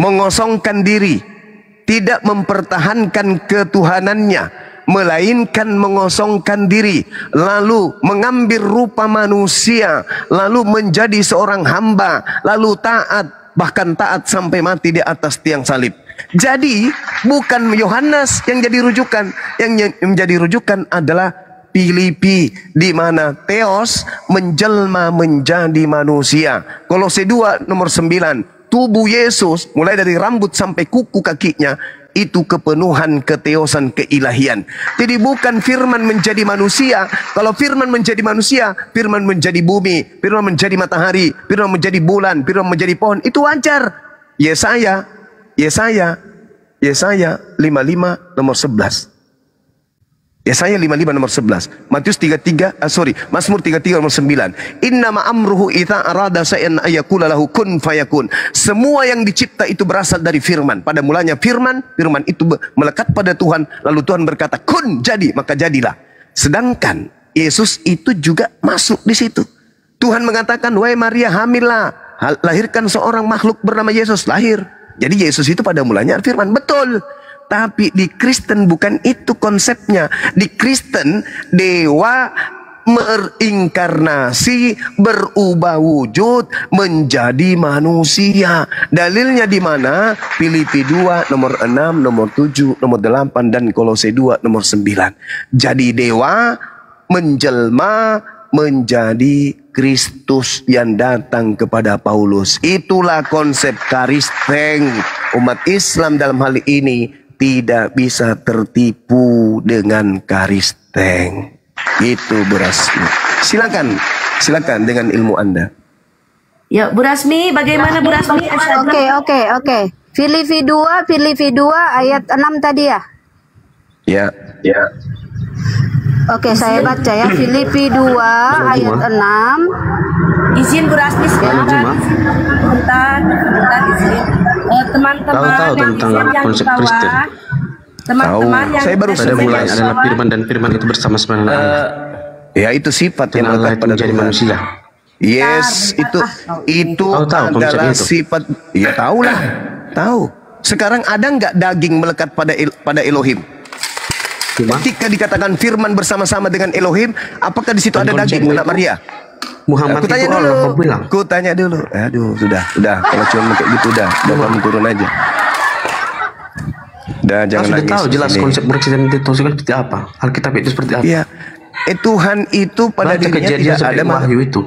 mengosongkan diri. Tidak mempertahankan ketuhanannya, melainkan mengosongkan diri, lalu mengambil rupa manusia, lalu menjadi seorang hamba, lalu taat, bahkan taat sampai mati di atas tiang salib. Jadi bukan Yohanes yang jadi rujukan, yang menjadi rujukan adalah Filipi, di mana Theos menjelma menjadi manusia. Kolose 2 nomor 9, tubuh Yesus mulai dari rambut sampai kuku kakinya itu kepenuhan keteosan keilahian. Jadi bukan firman menjadi manusia. Kalau firman menjadi manusia, firman menjadi bumi, firman menjadi matahari, firman menjadi bulan, firman menjadi pohon, itu wajar. Yesaya 55 nomor 11. Yesaya 55 nomor 11. Mazmur 33 nomor 9. Innama amruhu idza arada shay'an ayaqula lahu kun fayakun. Semua yang dicipta itu berasal dari firman. Pada mulanya firman itu melekat pada Tuhan, lalu Tuhan berkata, kun, jadi, maka jadilah. Sedangkan Yesus itu juga masuk di situ. Tuhan mengatakan, wahai Maria, hamillah, lahirkan seorang makhluk bernama Yesus, lahir. Jadi Yesus itu pada mulanya firman, betul. Tapi di Kristen bukan itu konsepnya. Di Kristen dewa berinkarnasi, berubah wujud menjadi manusia. Dalilnya di mana? Filipi 2 nomor 6, nomor 7, nomor 8 dan Kolose 2 nomor 9. Jadi dewa menjelma menjadi Kristus yang datang kepada Paulus. Itulah konsep Karisteng. Umat Islam dalam hal ini tidak bisa tertipu dengan Karisteng. Itu Bu Rasmi. Silakan dengan ilmu Anda. Ya, Bu Rasmi, bagaimana Bu Rasmi? Oke. Filipi 2 ayat 6 tadi ya? Ya. Oke, saya baca ya. Filipi 2 ayat 6. Izin Bu Rasmi sebentar izin. Teman-teman tahu tentang konsep Kristen. Teman-teman yang saya baru pada mulanya adalah firman dan firman itu bersama-sama dengan Allah. Ya, itu sifat yang Allah melekat itu pada menjadi Tuhan. manusia. Yes, itu Tahu adalah itu. sifat. Ya, tahulah. Tahu. Sekarang ada nggak daging melekat pada Elohim? Ketika dikatakan firman bersama-sama dengan Elohim, apakah di situ ada daging, Anak Maria? Muhammad Aku tanya itu Allah dulu. bilang. Aku tanya dulu. Aduh, sudah. Kalau cuma kayak gitu udah kamu turun aja. Udah, jangan Sudah nangis. tahu jelas Ini. konsep Kristen itu seperti apa. Alkitab itu seperti apa. Iya. Tuhan itu pada Baca dirinya kejadian tidak ada seperti Wahyu itu.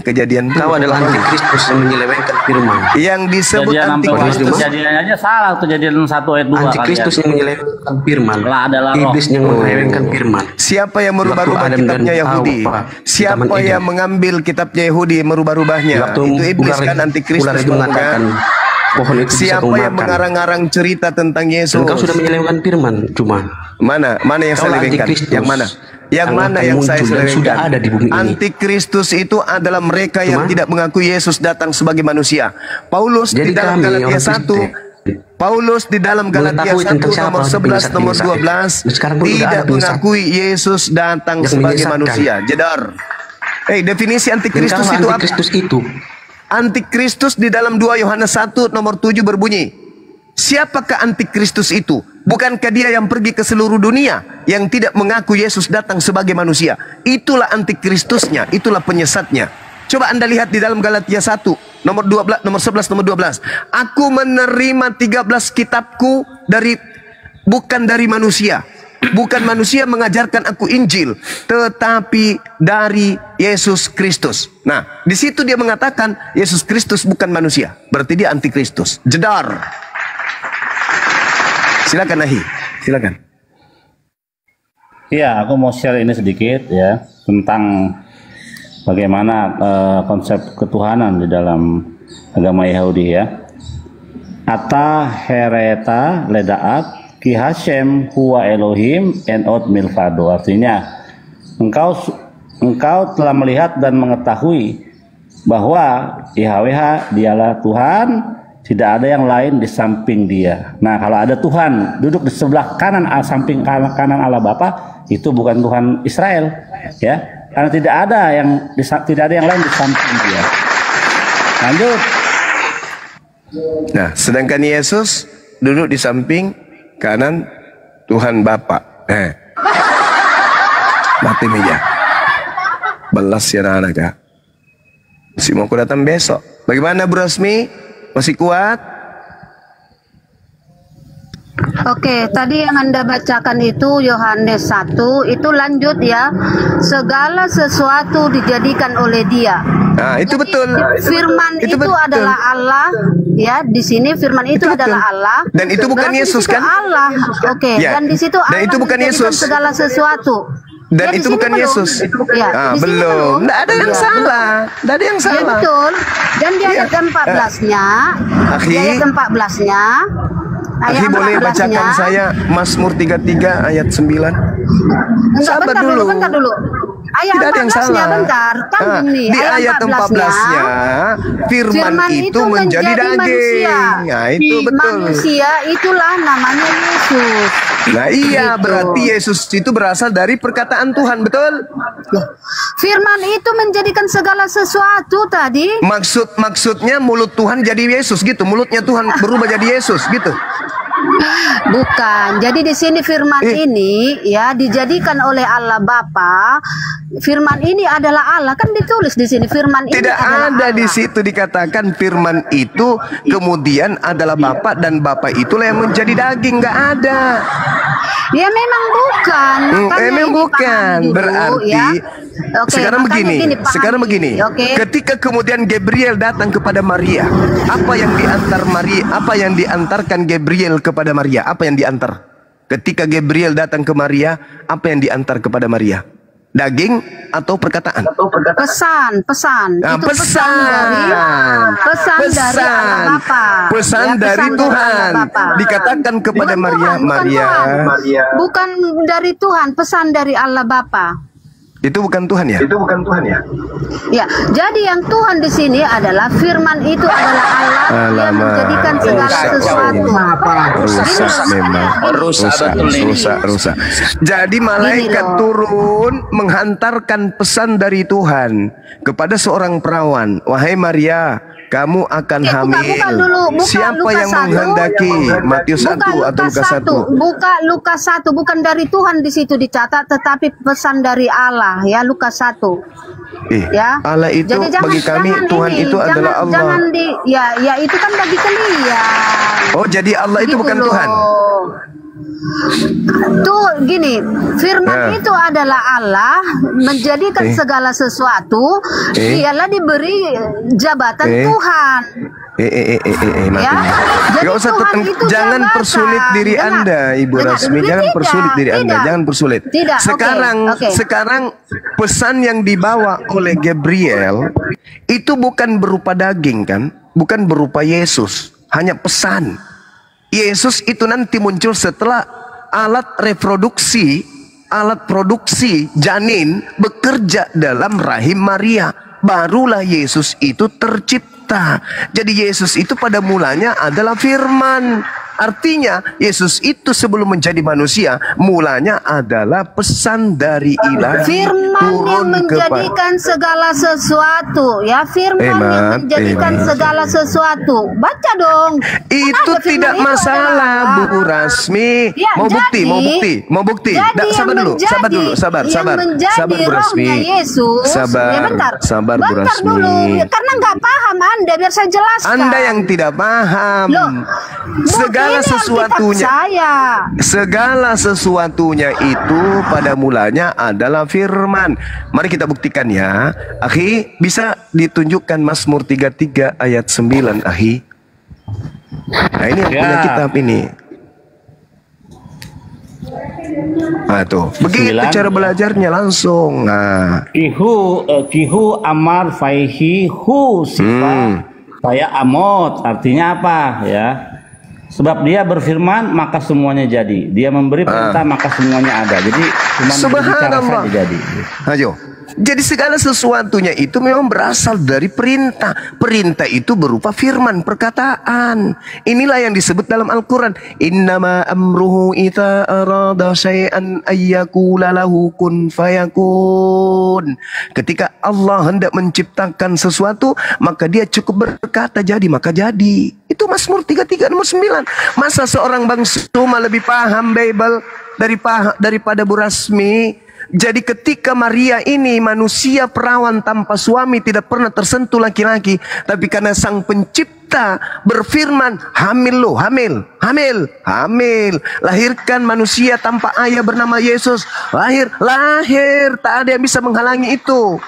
Kejadian Kau adalah antikristus yang menyelewengkan firman. yang disebut Kejadian sampai antikristus. kejadian aja salah tuh, kejadian 1 ayat 2 Antikristus yang menyelewengkan firman. Lah adalah roh. Iblis yang menyelewengkan firman. Siapa yang merubah-rubah Waktu Adam kitabnya dan Yahudi? Hawa, Siapa Taman yang Eden. mengambil kitabnya Yahudi merubah-rubahnya? Waktu Itu iblis kan ular antikristus itu mengatakan pohon itu bisa Siapa kau yang makan. mengarang-arang cerita tentang Yesus? Dan kau sudah menyelewengkan firman. Cuma Mana yang Kau saya selewengkan? antikristus. Yang mana? Yang Yang mana akan yang saya muncul dan selewengkan? sudah ada di bumi ini. Antikristus itu adalah mereka yang Cuma? tidak mengakui Yesus datang sebagai manusia. Paulus di Jadi dalam kami Galatia orang 1 Kristen Paulus di dalam Galatia mengetahui 1 tentang siapa nomor 11 penyesat nomor ini saat 12 ini. Sekarang pun sudah tidak ada penyesat mengakui Yesus datang yang sebagai menyesatkan. manusia. Jedar. Definisi Dan antikristus kalau itu apa? antikristus itu Antikristus di dalam 2 Yohanes 1 nomor 7 berbunyi, siapakah antikristus itu? Bukankah dia yang pergi ke seluruh dunia yang tidak mengaku Yesus datang sebagai manusia? Itulah antikristusnya, itulah penyesatnya. Coba Anda lihat di dalam Galatia 1 nomor 12, nomor 11, nomor 12. Aku menerima 13 kitabku bukan dari manusia. Bukan manusia mengajarkan aku Injil, tetapi dari Yesus Kristus. Nah, di situ dia mengatakan Yesus Kristus bukan manusia. Berarti dia antikristus. Jedar. Silakan Nahi, silakan. Iya, aku mau share ini sedikit ya tentang bagaimana konsep ketuhanan di dalam agama Yahudi ya. Ata hereta ledaat ki Hashem huwa Elohim en od milvado. Artinya engkau telah melihat dan mengetahui bahwa YHWH dialah Tuhan, tidak ada yang lain di samping dia. Nah, kalau ada Tuhan duduk di sebelah kanan samping kanan Allah Bapa, itu bukan Tuhan Israel, ya. Karena tidak ada yang lain di samping dia. Lanjut. Nah, sedangkan Yesus duduk di samping kanan Tuhan Bapa. Mati meja. Belas ya anak-anak. Si mau aku datang besok. Bagaimana Bu Rasmi? Masih kuat? Oke, tadi yang Anda bacakan itu Yohanes 1, itu lanjut ya. Segala sesuatu dijadikan oleh Dia. Nah, itu Jadi, betul. Firman itu, betul. adalah Allah, ya. Di sini firman itu Itu adalah betul. Allah. Dan itu bukan Berarti di Yesus, situ kan? Allah. Oke, Ya. dan di situ Dan Allah itu bukan menjadikan Yesus. segala sesuatu. Dan Ya, di itu sini bukan belum. Yesus. Ya, Ah, di sini belum. Tidak ada yang Ya. salah. Tidak ada yang Ya salah. betul. Dan di Iya. ayat 14-nya, Akhi. di ayat 14-nya, Akhi boleh bacakan saya Mazmur 33 ayat 9? Enggak, Sabar bentar dulu. bentar dulu. Ayat Tidak ada yang 14-nya salah. bentar. Tanggung nih. Di ayat 14-nya firman itu menjadi daging. manusia. Nah, itu betul. Manusia itulah namanya Yesus. Nah, iya Gitu. berarti Yesus itu berasal dari perkataan Tuhan, betul? Loh, firman itu menjadikan segala sesuatu tadi. Maksudnya mulut Tuhan jadi Yesus gitu. Mulutnya Tuhan berubah jadi Yesus gitu. Bukan. Jadi di sini firman ini ya dijadikan oleh Allah Bapa. Firman ini adalah Allah, kan ditulis di sini firman ini Tidak adalah ada di Allah. situ dikatakan firman itu kemudian adalah Bapa dan Bapa itulah yang menjadi daging. Nggak ada. Ya memang bukan. Makanya Memang ini bukan. pahami dulu, Berarti ya. Oke, sekarang makanya begini. gini, pahami. Sekarang begini. Oke. Ketika kemudian Gabriel datang kepada Maria, apa yang diantar Maria? Apa yang diantarkan Gabriel kepada Maria? Apa yang diantar? Ketika Gabriel datang ke Maria, apa yang diantar kepada Maria? Daging atau perkataan? Pesan. Nah, Itu pesan dari Allah Bapa. Pesan Ya, dari pesan Tuhan. Allah Bapa. Dikatakan kepada Bukan Maria, Tuhan, bukan Maria. Tuhan. Bukan dari Tuhan, pesan dari Allah Bapa. Itu bukan Tuhan ya? Ya, jadi yang Tuhan di sini adalah firman itu adalah Allah yang Alamak. menjadikan segala Rusak. sesuatu. Rusak memang. Rusak betul ini. Rusak. Jadi malaikat Gini loh. turun menghantarkan pesan dari Tuhan kepada seorang perawan. Wahai Maria, kamu akan Ya, hamil. buka dulu. Buka Siapa Lukas yang 1. menghendaki? Matius 1 atau Lukas 1? Buka Lukas 1, bukan dari Tuhan di situ dicatat, tetapi pesan dari Allah ya, Lukas 1. Ya. Allah itu Jadi bagi kami Tuhan itu adalah Allah. Jangan ya itu kan bagi kalian. Oh, jadi Allah itu Gitu bukan loh. Tuhan. Tuh gini, firman Nah. itu adalah Allah menjadikan segala sesuatu, dialah diberi jabatan Tuhan. Mati. Ya, jadi Gak usah Tuhan itu jangan jabatan. persulit diri Dengar, Anda, Ibu dengar. Rasmi. Jangan Tidak, persulit diri Anda, tidak. jangan persulit. Tidak, oke, oke. Sekarang pesan yang dibawa oleh Gabriel itu bukan berupa daging kan? Bukan berupa Yesus, hanya pesan. Yesus itu nanti muncul setelah alat produksi janin bekerja dalam rahim Maria. Barulah Yesus itu tercipta. Jadi Yesus itu pada mulanya adalah firman. Artinya Yesus itu sebelum menjadi manusia, mulanya adalah pesan dari ilahi Firman yang turun menjadikan segala sesuatu, ya firman yang menjadikan segala sesuatu. Baca dong. Itu Ada firman tidak itu masalah, adalah Bu Rasmi. Ya, Mau bukti. Jadi Sabar dulu, sabar. Menjadi Bu Rasmi. rohnya Yesus. Ya bentar. Sabar Bu Bentar Rasmi. dulu, karena nggak paham Anda, biar saya jelaskan. Anda yang tidak paham. Loh, segala ini sesuatunya, segala sesuatunya itu pada mulanya adalah firman. Mari kita buktikan ya. Akhi, bisa ditunjukkan Mazmur 33 ayat 9, akhi. Nah, ini yang punya kitab ini. Nah tuh, begitu 9. cara belajarnya langsung. Nah, Kihu amar faihi hu sifat saya amot, artinya apa ya? Sebab dia berfirman maka semuanya jadi. Dia memberi perintah maka semuanya ada. Jadi cuma berbicara Subhanallah. saja jadi. Ayo. Jadi segala sesuatunya itu memang berasal dari perintah. Perintah itu berupa firman, perkataan. Inilah yang disebut dalam Al-Quran. Innama amruhu ita arada syai'an ayyakula lahu kun fayakun. Ketika Allah hendak menciptakan sesuatu, maka dia cukup berkata jadi, maka jadi. Itu Mazmur 33 nomor 9. Masa seorang Bang Suma lebih paham Bible daripada Bu Rasmi? Jadi ketika Maria ini manusia perawan tanpa suami, tidak pernah tersentuh laki-laki, tapi karena sang pencipta pencipta berfirman, hamil lo, hamil. Lahirkan manusia tanpa ayah bernama Yesus. Lahir. Tak ada yang bisa menghalangi itu.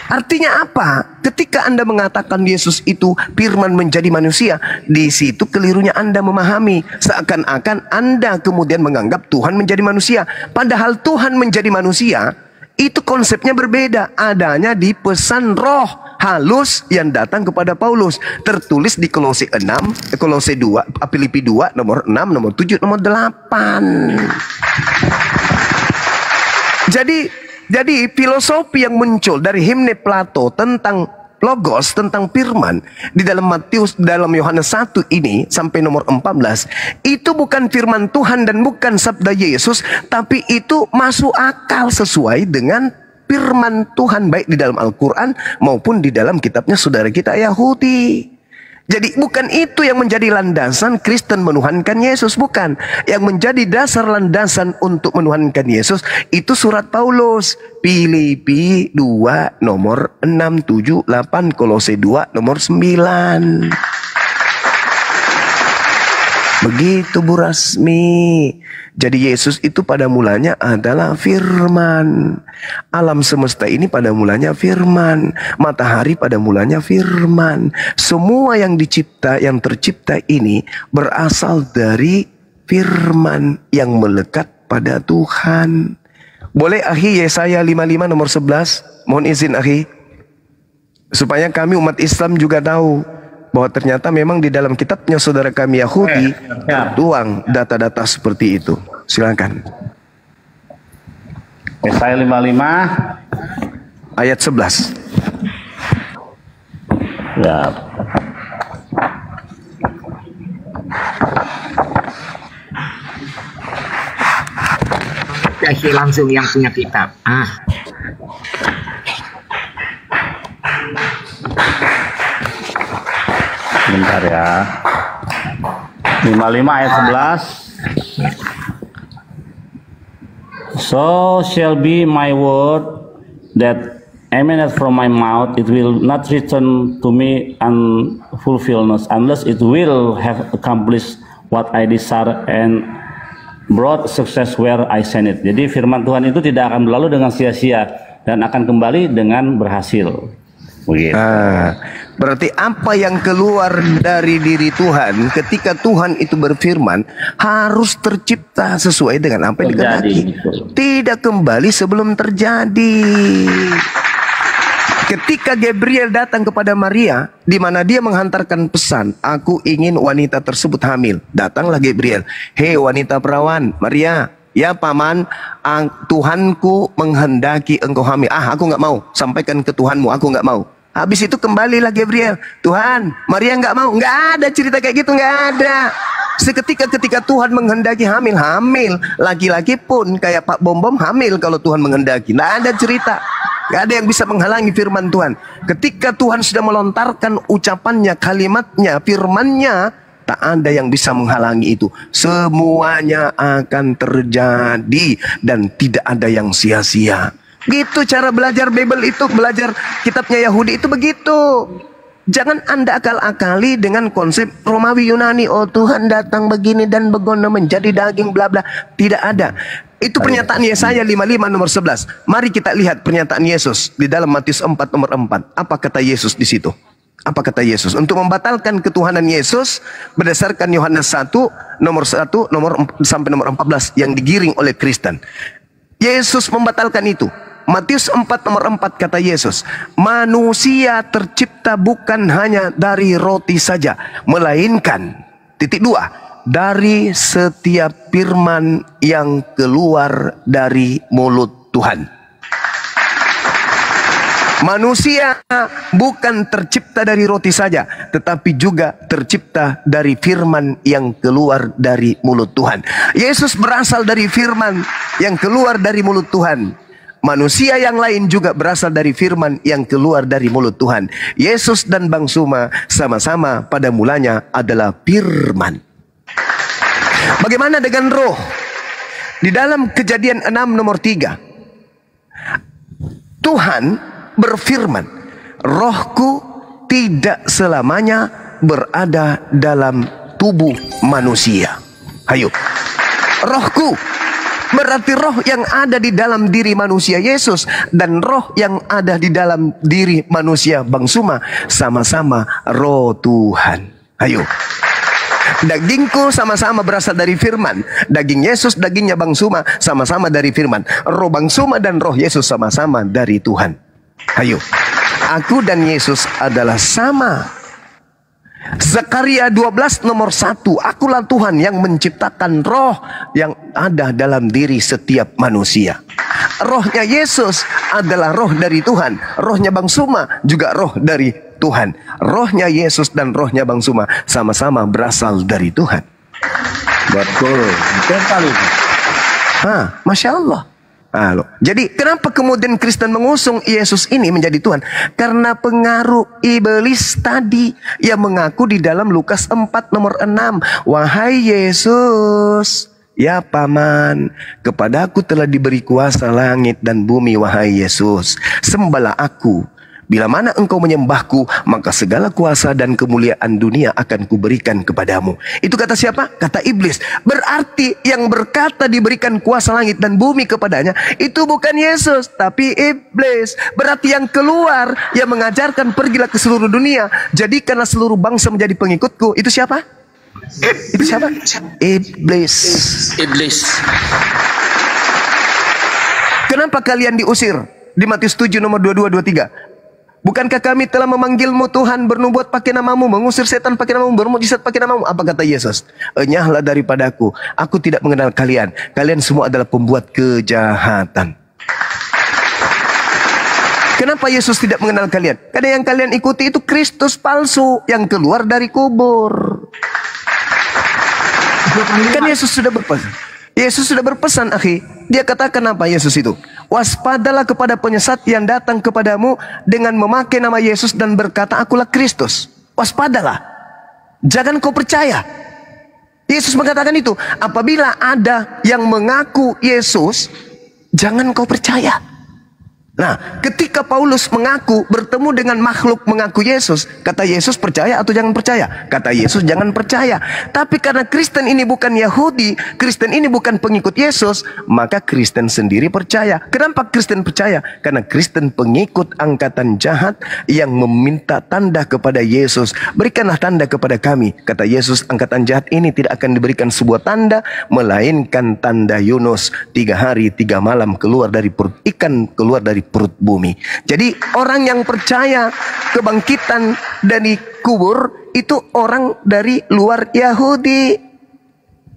Artinya apa? Ketika Anda mengatakan Yesus itu firman menjadi manusia, di situ kelirunya Anda memahami. Seakan-akan Anda kemudian menganggap Tuhan menjadi manusia. Padahal Tuhan menjadi manusia, itu konsepnya berbeda. Adanya di pesan roh halus yang datang kepada Paulus. Tertulis di Kolose 2, Filipi 2, nomor 6, nomor 7, nomor 8. Jadi filosofi yang muncul dari himne Plato tentang logos, tentang firman di dalam Yohanes 1 ini sampai nomor 14, itu bukan firman Tuhan dan bukan sabda Yesus, tapi itu masuk akal sesuai dengan firman Tuhan baik di dalam Al-Quran maupun di dalam kitabnya saudara kita Yahudi. Jadi bukan itu yang menjadi landasan Kristen menuhankan Yesus, bukan. Yang menjadi dasar landasan untuk menuhankan Yesus itu surat Paulus, Filipi 2 nomor 6, 7, 8, Kolose 2 nomor 9. Begitu Bu Rasmi. Jadi Yesus itu pada mulanya adalah firman. Alam semesta ini pada mulanya firman. Matahari pada mulanya firman. Semua yang tercipta ini berasal dari firman yang melekat pada Tuhan. Boleh akhi Yesaya 55 nomor 11? Mohon izin akhi, supaya ternyata umat Islam juga tahu bahwa ternyata memang di dalam kitabnya saudara kami Yahudi tertuang data-data seperti itu. Silakan. Yesaya 55 ayat 11. Ya. Kasih langsung yang punya kitab. Bentar ya. 55 ayat 11. So shall be my word that emaneth from my mouth, it will not return to me unfulfilled, unless it will have accomplished what I desire and brought success where I sent it. Jadi firman Tuhan itu tidak akan berlalu dengan sia-sia dan akan kembali dengan berhasil. Begitu. Berarti apa yang keluar dari diri Tuhan ketika Tuhan itu berfirman harus tercipta sesuai dengan apa yang dikehendaki. Tidak kembali sebelum terjadi. Ketika Gabriel datang kepada Maria, di mana dia menghantarkan pesan, aku ingin wanita tersebut hamil. Datanglah Gabriel. Hei wanita perawan, Maria. Ya paman, Tuhanku menghendaki engkau hamil. Aku nggak mau. Sampaikan ke Tuhanmu, aku nggak mau. Habis itu kembalilah Gabriel. Tuhan, Maria nggak mau. Nggak ada cerita kayak gitu, nggak ada. Seketika ketika Tuhan menghendaki hamil. Laki-laki pun kayak Pak Bom hamil kalau Tuhan menghendaki. Nggak ada cerita. Nggak ada yang bisa menghalangi firman Tuhan. Ketika Tuhan sudah melontarkan ucapannya, kalimatnya, firmannya, tak ada yang bisa menghalangi itu. Semuanya akan terjadi dan tidak ada yang sia-sia. Gitu cara belajar Bible itu, belajar kitabnya Yahudi itu begitu. Jangan Anda akal-akali dengan konsep Romawi Yunani. Oh Tuhan datang begini dan begono menjadi daging bla bla. Tidak ada. Itu pernyataan Yesaya 55 nomor 11. Mari kita lihat pernyataan Yesus di dalam Matius 4 nomor 4. Apa kata Yesus di situ? Apa kata Yesus? Untuk membatalkan ketuhanan Yesus berdasarkan Yohanes 1 nomor 1 sampai nomor 14 yang digiring oleh Kristen. Yesus membatalkan itu. Matius 4 nomor 4 kata Yesus, manusia tercipta bukan hanya dari roti saja, melainkan (2) dari setiap firman yang keluar dari mulut Tuhan. Manusia bukan tercipta dari roti saja, tetapi juga tercipta dari firman yang keluar dari mulut Tuhan. Yesus berasal dari firman yang keluar dari mulut Tuhan. Manusia yang lain juga berasal dari firman yang keluar dari mulut Tuhan. Yesus dan Bang Suma sama-sama pada mulanya adalah firman. Bagaimana dengan roh? Di dalam Kejadian 6 nomor 3, Tuhan berfirman, rohku tidak selamanya berada dalam tubuh manusia. Ayo, rohku berarti roh yang ada di dalam diri manusia Yesus dan roh yang ada di dalam diri manusia Bang Suma sama-sama roh Tuhan. Ayo, dagingku sama-sama berasal dari firman. Daging Yesus, dagingnya Bang Suma sama-sama dari firman. Roh Bang Suma dan roh Yesus sama-sama dari Tuhan. Ayo, aku dan Yesus adalah sama. Zakaria 12 nomor 1, akulah Tuhan yang menciptakan roh yang ada dalam diri setiap manusia. Rohnya Yesus adalah roh dari Tuhan. Rohnya Bang Suma juga roh dari Tuhan. Rohnya Yesus dan rohnya Bang Suma sama-sama berasal dari Tuhan. Betul, betul sekali. Masya Allah. Halo. Jadi kenapa kemudian Kristen mengusung Yesus ini menjadi Tuhan? Karena pengaruh iblis tadi yang mengaku di dalam Lukas 4 nomor 6. Wahai Yesus, ya Paman, kepadaku telah diberi kuasa langit dan bumi, wahai Yesus. Sembahlah aku. Bila mana engkau menyembahku, maka segala kuasa dan kemuliaan dunia akan kuberikan kepadamu. Itu kata siapa? Kata iblis. Berarti yang berkata diberikan kuasa langit dan bumi kepadanya, itu bukan Yesus, tapi iblis. Berarti yang keluar, yang mengajarkan pergilah ke seluruh dunia, jadikanlah seluruh bangsa menjadi pengikutku. Itu siapa? Itu siapa? Iblis. Iblis. Kenapa kalian diusir? Di Matius 7 nomor 22-23. Bukankah kami telah memanggilmu Tuhan, bernubuat pakai namamu, mengusir setan pakai namamu, bermukjizat pakai namamu? Apa kata Yesus? Enyahlah daripadaku, aku tidak mengenal kalian. Kalian semua adalah pembuat kejahatan. Kenapa Yesus tidak mengenal kalian? Karena yang kalian ikuti itu Kristus palsu yang keluar dari kubur. Kan Yesus sudah berpesan. Yesus sudah berpesan, akhi. Dia katakan apa Yesus itu? Waspadalah kepada penyesat yang datang kepadamu dengan memakai nama Yesus dan berkata, akulah Kristus. Waspadalah. Jangan kau percaya. Yesus mengatakan itu. Apabila ada yang mengaku Yesus, jangan kau percaya. Nah, ketika Paulus mengaku bertemu dengan makhluk mengaku Yesus, kata Yesus percaya atau jangan percaya? Kata Yesus jangan percaya. Tapi karena Kristen ini bukan Yahudi, Kristen ini bukan pengikut Yesus, maka Kristen sendiri percaya. Kenapa Kristen percaya? Karena Kristen pengikut angkatan jahat yang meminta tanda kepada Yesus. Berikanlah tanda kepada kami. Kata Yesus, angkatan jahat ini tidak akan diberikan sebuah tanda, melainkan tanda Yunus. 3 hari 3 malam keluar dari perut ikan, keluar dari perut bumi. Jadi orang yang percaya kebangkitan dari kubur itu orang dari luar Yahudi,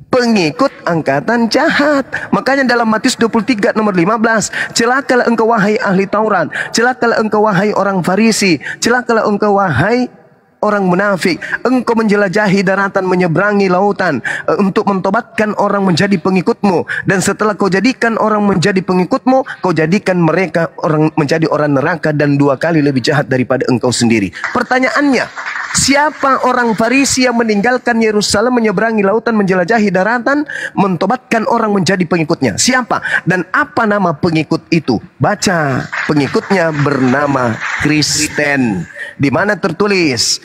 pengikut angkatan jahat. Makanya dalam Matius 23 nomor 15, celakalah engkau wahai ahli Taurat, celakalah engkau wahai orang Farisi, celakalah engkau wahai orang munafik, engkau menjelajahi daratan, menyeberangi lautan untuk mentobatkan orang menjadi pengikutmu, dan setelah kau jadikan orang menjadi pengikutmu, kau jadikan mereka orang menjadi orang neraka dan 2 kali lebih jahat daripada engkau sendiri. Pertanyaannya, siapa orang Farisi yang meninggalkan Yerusalem, menyeberangi lautan, menjelajahi daratan, mentobatkan orang menjadi pengikutnya? Siapa? Dan apa nama pengikut itu? Baca, pengikutnya bernama Kristen. Di mana tertulis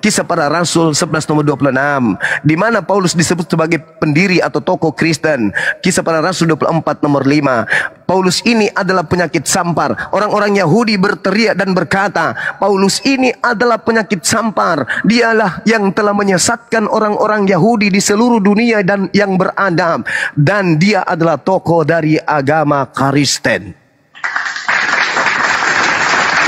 Kisah Para Rasul 11 nomor 26, di mana Paulus disebut sebagai pendiri atau tokoh Kristen. Kisah Para Rasul 24 nomor 5. Paulus ini adalah penyakit sampar. Orang-orang Yahudi berteriak dan berkata, Paulus ini adalah penyakit sampar. Dialah yang telah menyesatkan orang-orang Yahudi di seluruh dunia dan yang beradab, dan dia adalah tokoh dari agama Kristen.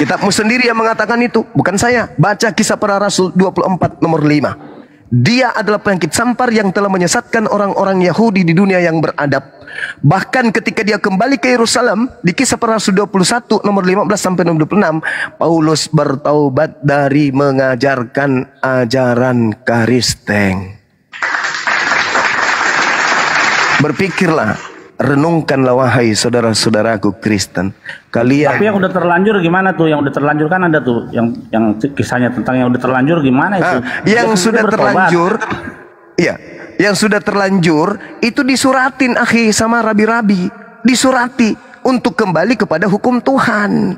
Kitabmu sendiri yang mengatakan itu, bukan saya. Baca Kisah Para Rasul 24 nomor 5. Dia adalah penyakit sampar yang telah menyesatkan orang-orang Yahudi di dunia yang beradab. Bahkan ketika dia kembali ke Yerusalem, di Kisah Para Rasul 21 nomor 15 sampai 26, Paulus bertaubat dari mengajarkan ajaran Kristen. Berpikirlah, renungkanlah wahai saudara-saudaraku Kristen. Kalian. Tapi yang udah terlanjur gimana tuh? Yang udah terlanjur kan ada tuh yang kisahnya tentang yang udah terlanjur gimana itu? Yang sudah terlanjur, iya, yang sudah terlanjur itu disuratin akhi sama rabi-rabi, disurati untuk kembali kepada hukum Tuhan.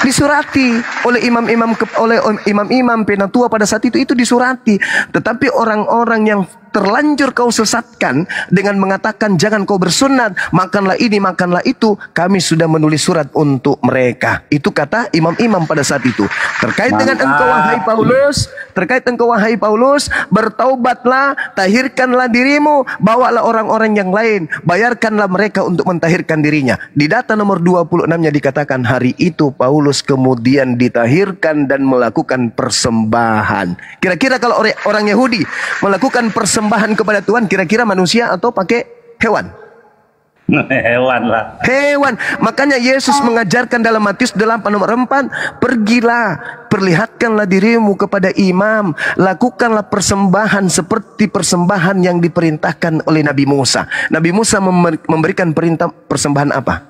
Disurati oleh imam-imam penatua pada saat itu disurati. Tetapi orang-orang yang terlanjur kau sesatkan dengan mengatakan jangan kau bersunat, makanlah ini, makanlah itu, kami sudah menulis surat untuk mereka. Itu kata imam-imam pada saat itu. Terkait dengan engkau wahai Paulus, bertaubatlah, tahirkanlah dirimu, bawalah orang-orang yang lain, bayarkanlah mereka untuk mentahirkan dirinya. Di data nomor 26-nya dikatakan hari itu Paulus kemudian ditahirkan dan melakukan persembahan. Kira-kira kalau orang Yahudi melakukan persembahan kepada Tuhan, kira-kira manusia atau pakai hewan? Hewan lah. Hewan. Makanya Yesus mengajarkan dalam Matius 8 nomor 4, pergilah, perlihatkanlah dirimu kepada imam, lakukanlah persembahan seperti persembahan yang diperintahkan oleh Nabi Musa. Nabi Musa memberikan perintah persembahan apa?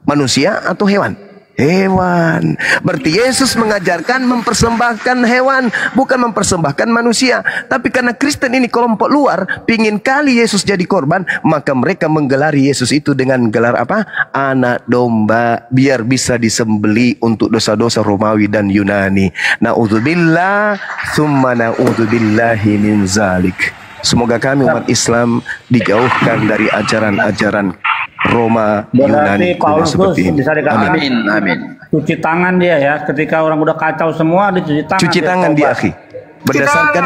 Manusia atau hewan? Hewan. Berarti Yesus mengajarkan mempersembahkan hewan, bukan mempersembahkan manusia. Tapi karena Kristen ini kelompok luar, pingin kali Yesus jadi korban, maka mereka menggelari Yesus itu dengan gelar apa? Anak domba, biar bisa disembeli untuk dosa-dosa Romawi dan Yunani. Na'udzubillah, summa na'udzubillahi min zalik. Semoga kami umat Islam dijauhkan dari ajaran-ajaran Roma, Yunani, Paulus seperti ini. Bisa dikatakan amin. Cuci tangan dia ya, ketika orang udah kacau semua dicuci tangan. Cuci tangan dia, akhi. Berdasarkan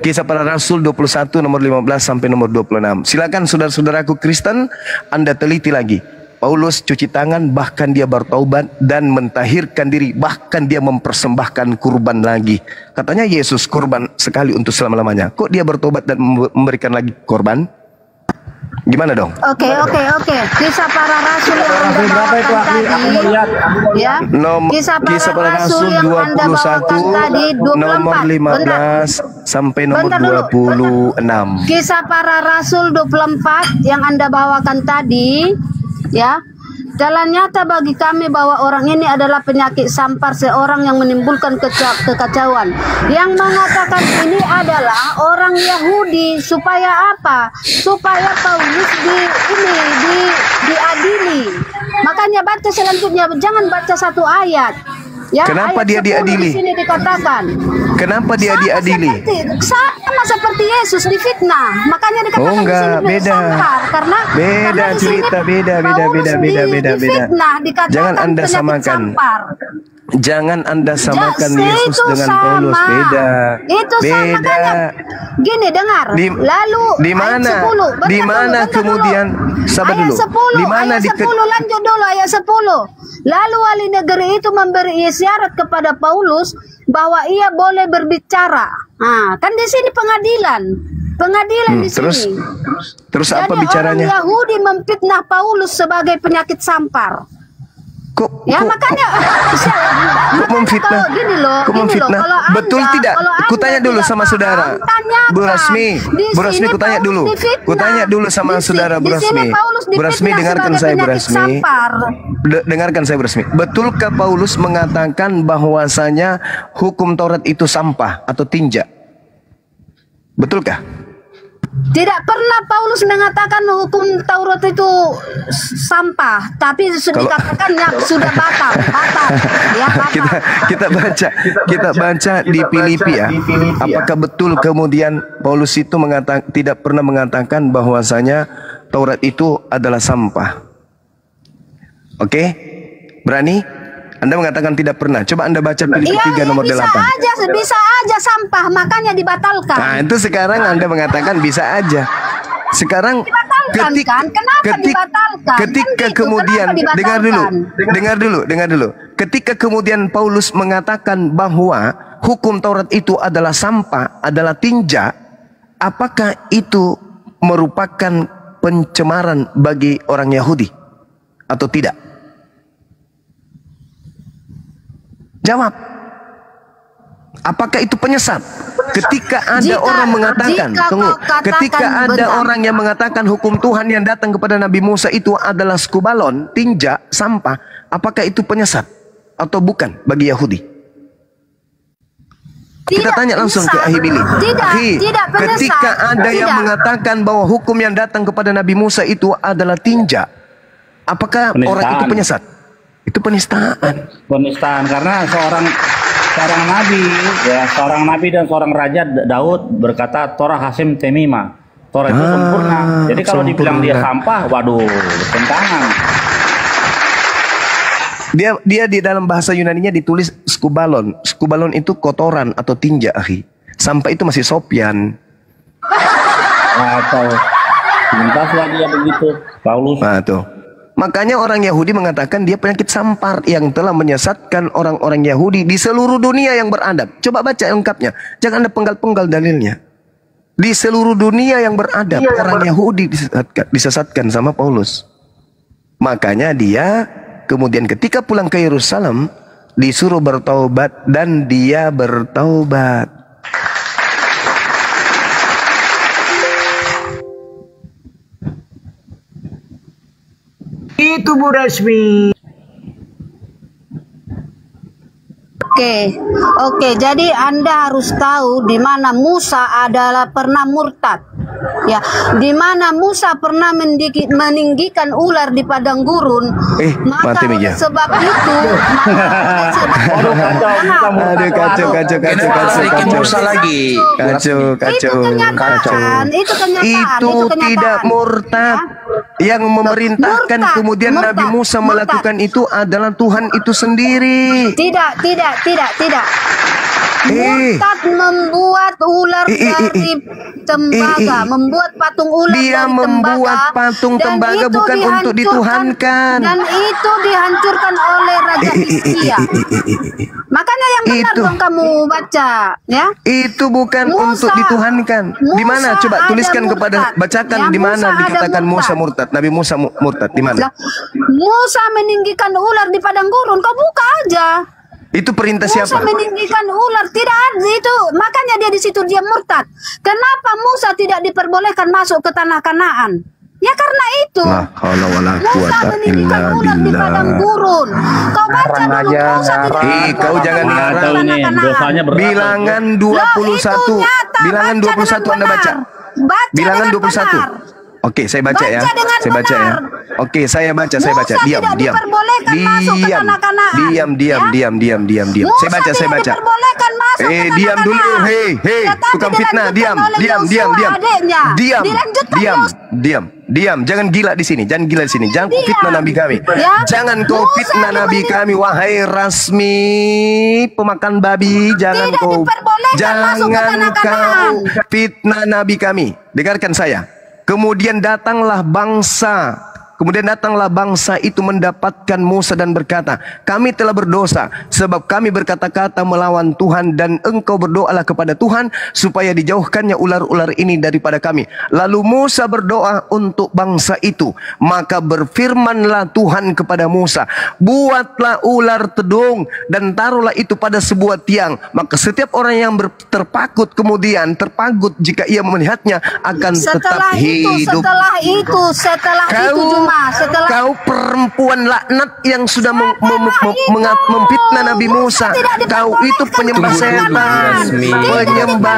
Kisah Para Rasul 21 nomor 15 sampai nomor 26. Silakan saudara-saudaraku Kristen, Anda teliti lagi. Paulus cuci tangan, bahkan dia bertaubat dan mentahirkan diri, bahkan dia mempersembahkan kurban lagi. Katanya Yesus kurban sekali untuk selama-lamanya. Kok dia bertobat dan memberikan lagi kurban? Gimana dong? Oke. Kisah Para Rasul yang Anda bawakan tadi, ya. Kisah Para Rasul 21 nomor 15 sampai nomor 26. Kisah Para Rasul 24 yang Anda bawakan tadi, ya. Jalan nyata bagi kami bahwa orang ini adalah penyakit sampar, seorang yang menimbulkan kekacauan. Yang mengatakan ini adalah orang Yahudi, supaya apa? Supaya Paulus diadili. Makanya baca selanjutnya, jangan baca satu ayat. Ya, kenapa dia diadili? Di sini dikatakan. Kenapa dia diadili? Sama seperti Yesus difitnah. Makanya dikatakan di sini beda. Sampar, karena cerita beda. Difitnah, dikatakan jangan Anda samakan. Sampar. Jangan Anda samakan Yesus dengan Paulus, beda. Itu sama, makanya gini, dengar. Lalu di mana? Di mana kemudian? Sabar dulu. Di mana ayat 10 lanjut dulu ayat 10. Lalu wali negeri itu memberi isyarat kepada Paulus bahwa ia boleh berbicara. Nah, kan di sini pengadilan di sini. Terus apa bicaranya? Orang Yahudi memfitnah Paulus sebagai penyakit sampar. Makanya memfitnah. Kok memfitnah? Betul tidak? Kutanya dulu sama saudara Bu Rasmi. Bu Rasmi, kutanya dulu. Kutanya dulu sama saudara Bu Rasmi. Bu Rasmi, dengarkan saya Bu Rasmi. Dengarkan saya Bu Rasmi. Betulkah Paulus mengatakan bahwasanya hukum Taurat itu sampah atau tinja? Betulkah? Tidak pernah Paulus mengatakan hukum Taurat itu sampah, tapi dikatakannya sudah batal. Ya, batal. Kita baca di Filipi ya. Apakah betul kemudian Paulus itu tidak pernah mengatakan bahwasanya Taurat itu adalah sampah? Oke? Berani? Anda mengatakan tidak pernah. Coba Anda baca Filipi 3 nomor 8. Bisa aja sampah, makanya dibatalkan. Nah, itu sekarang Anda mengatakan bisa aja. Sekarang ketika kemudian dengar dulu. Ketika kemudian Paulus mengatakan bahwa hukum Taurat itu adalah sampah, adalah tinja, apakah itu merupakan pencemaran bagi orang Yahudi atau tidak? Jawab. Apakah itu penyesat? Ketika ada orang mengatakan, ketika ada orang yang mengatakan hukum Tuhan yang datang kepada Nabi Musa itu adalah skubalon, tinja, sampah, apakah itu penyesat atau bukan bagi Yahudi? Kita tanya langsung ke Ahi Billy. Ketika ada yang mengatakan bahwa hukum yang datang kepada Nabi Musa itu adalah tinja, apakah orang itu penyesat? Itu penistaan. Penistaan karena seorang nabi dan seorang raja Daud berkata Torah Hasim Temima. Torah itu sempurna. Jadi kalau dibilang dia sampah, waduh, bertentangan. Dia di dalam bahasa Yunaninya ditulis skubalon. Skubalon itu kotoran atau tinja, akhi. Sampah itu masih Sopyan. Atau lintaslah dia begitu, Paulus. Nah, tuh. Makanya orang Yahudi mengatakan dia penyakit sampar yang telah menyesatkan orang-orang Yahudi di seluruh dunia yang beradab. Coba baca lengkapnya. Jangan ada penggal-penggal dalilnya. Di seluruh dunia yang beradab, orang Yahudi disesatkan sama Paulus. Makanya dia kemudian ketika pulang ke Yerusalem disuruh bertaubat dan dia bertaubat. Itu Bu Resmi. Oke, jadi Anda harus tahu di mana Musa adalah pernah murtad. Ya, di mana Musa pernah meninggikan ular di padang gurun. Maka oleh sebab itu, kacau. Itu tidak murtad. Yang memerintahkan kemudian Nabi Musa melakukan itu adalah Tuhan itu sendiri. Tidak. Murtad membuat ular dari tembaga, membuat patung ular dia dari membuat tembaga, patung tembaga bukan untuk dituhankan. Dan itu dihancurkan oleh Raja Hizkia. Makanya yang benar dong kamu baca, ya. Itu bukan untuk dituhankan. Di mana? Coba tuliskan bacakan di mana dikatakan Musa murtad. Nabi Musa murtad di mana? Musa meninggikan ular di padang gurun. Kau buka aja. Itu perintah siapa? Musa meninggikan ular, tidak ada itu. Makanya dia di situ dia murtad. Kenapa Musa tidak diperbolehkan masuk ke tanah Kanaan? Ya karena itu. Musa meninggikan ular di padang gurun. Kau baca dulu Musa tidak kau jangan ngarang. Bilangan 21. Bilangan 21 Anda baca. Bilangan 21. Oke, saya baca ya. Saya baca ya. Oke, saya baca. Diam. Saya baca. Diam dulu. Hei, tukang fitnah, diam. Diam. Jangan gila di sini. Jangan kau fitnah Nabi kami. Jangan kau fitnah Nabi kami, wahai Rasmi pemakan babi. Jangan kau fitnah Nabi kami. Dengarkan saya. Kemudian datanglah bangsa itu mendapatkan Musa dan berkata, kami telah berdosa sebab kami berkata-kata melawan Tuhan, dan engkau berdoalah kepada Tuhan supaya dijauhkannya ular-ular ini daripada kami. Lalu Musa berdoa untuk bangsa itu, maka berfirmanlah Tuhan kepada Musa, buatlah ular tedung dan taruhlah itu pada sebuah tiang, maka setiap orang yang terpagut jika ia melihatnya akan tetap hidup. Setelah itu Kau perempuan laknat yang sudah memfitnah Nabi Musa. Kau itu penyembah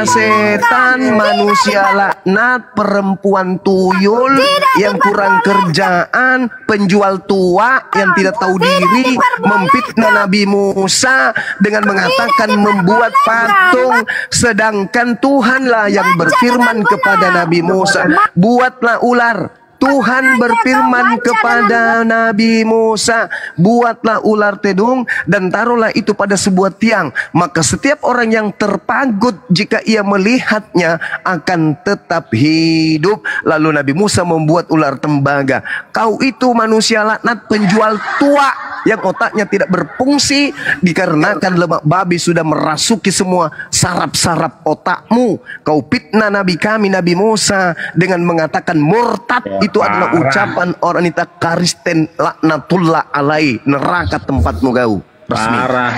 setan, manusia laknat, perempuan tuyul yang kurang kerjaan, penjual tua yang tidak tahu diri, memfitnah Nabi Musa dengan mengatakan membuat patung, sedangkan Tuhanlah yang berfirman kepada Nabi Musa, buatlah ular. Tuhan berfirman kepada Nabi Musa, buatlah ular tedung dan taruhlah itu pada sebuah tiang, maka setiap orang yang terpagut jika ia melihatnya akan tetap hidup. Lalu Nabi Musa membuat ular tembaga. Kau itu manusia laknat, penjual tua yang otaknya tidak berfungsi dikarenakan lemak babi sudah merasuki semua saraf-saraf otakmu. Kau fitnah Nabi kami Nabi Musa dengan mengatakan murtad. Itu adalah ucapan orang itu Kristen, laknatullah alai, neraka tempatmu kau. Parah.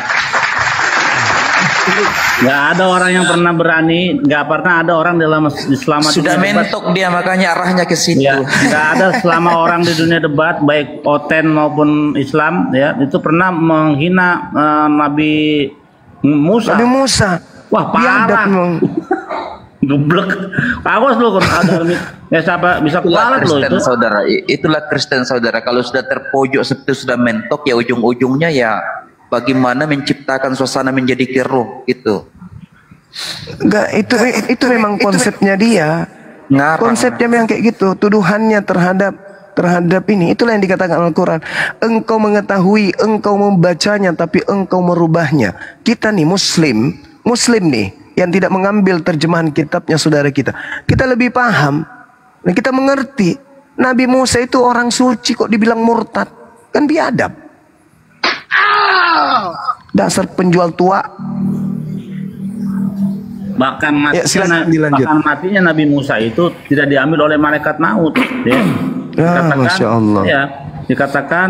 Gak ada orang yang pernah berani, gak pernah ada orang dalam selama sudah mentok dia, makanya arahnya ke situ. Ya, gak ada selama orang di dunia debat baik Oten maupun Islam ya itu pernah menghina Nabi Musa. Nabi Musa. Wah parah. Geblek. Awas lu kan ada Ya siapa bisa Itulah kualat loh Kristen itu. saudara, itulah Kristen saudara. Kalau sudah terpojok seperti sudah mentok, ya ujung-ujungnya ya bagaimana menciptakan suasana menjadi keruh itu. Enggak, itu memang konsepnya dia. Ngarang. Konsepnya memang kayak gitu. Tuduhannya terhadap ini. Itulah yang dikatakan Al-Quran. Engkau mengetahui, engkau membacanya, tapi engkau merubahnya. Kita nih Muslim nih, yang tidak mengambil terjemahan kitabnya saudara kita. Kita lebih paham. Dan kita mengerti. Nabi Musa itu orang suci kok dibilang murtad. Kan biadab. Dasar penjual tua. Bahkan matinya, silakan dilanjut. bahkan matinya Nabi Musa itu tidak diambil oleh malaikat maut. Ya. Masya Allah. Ya, dikatakan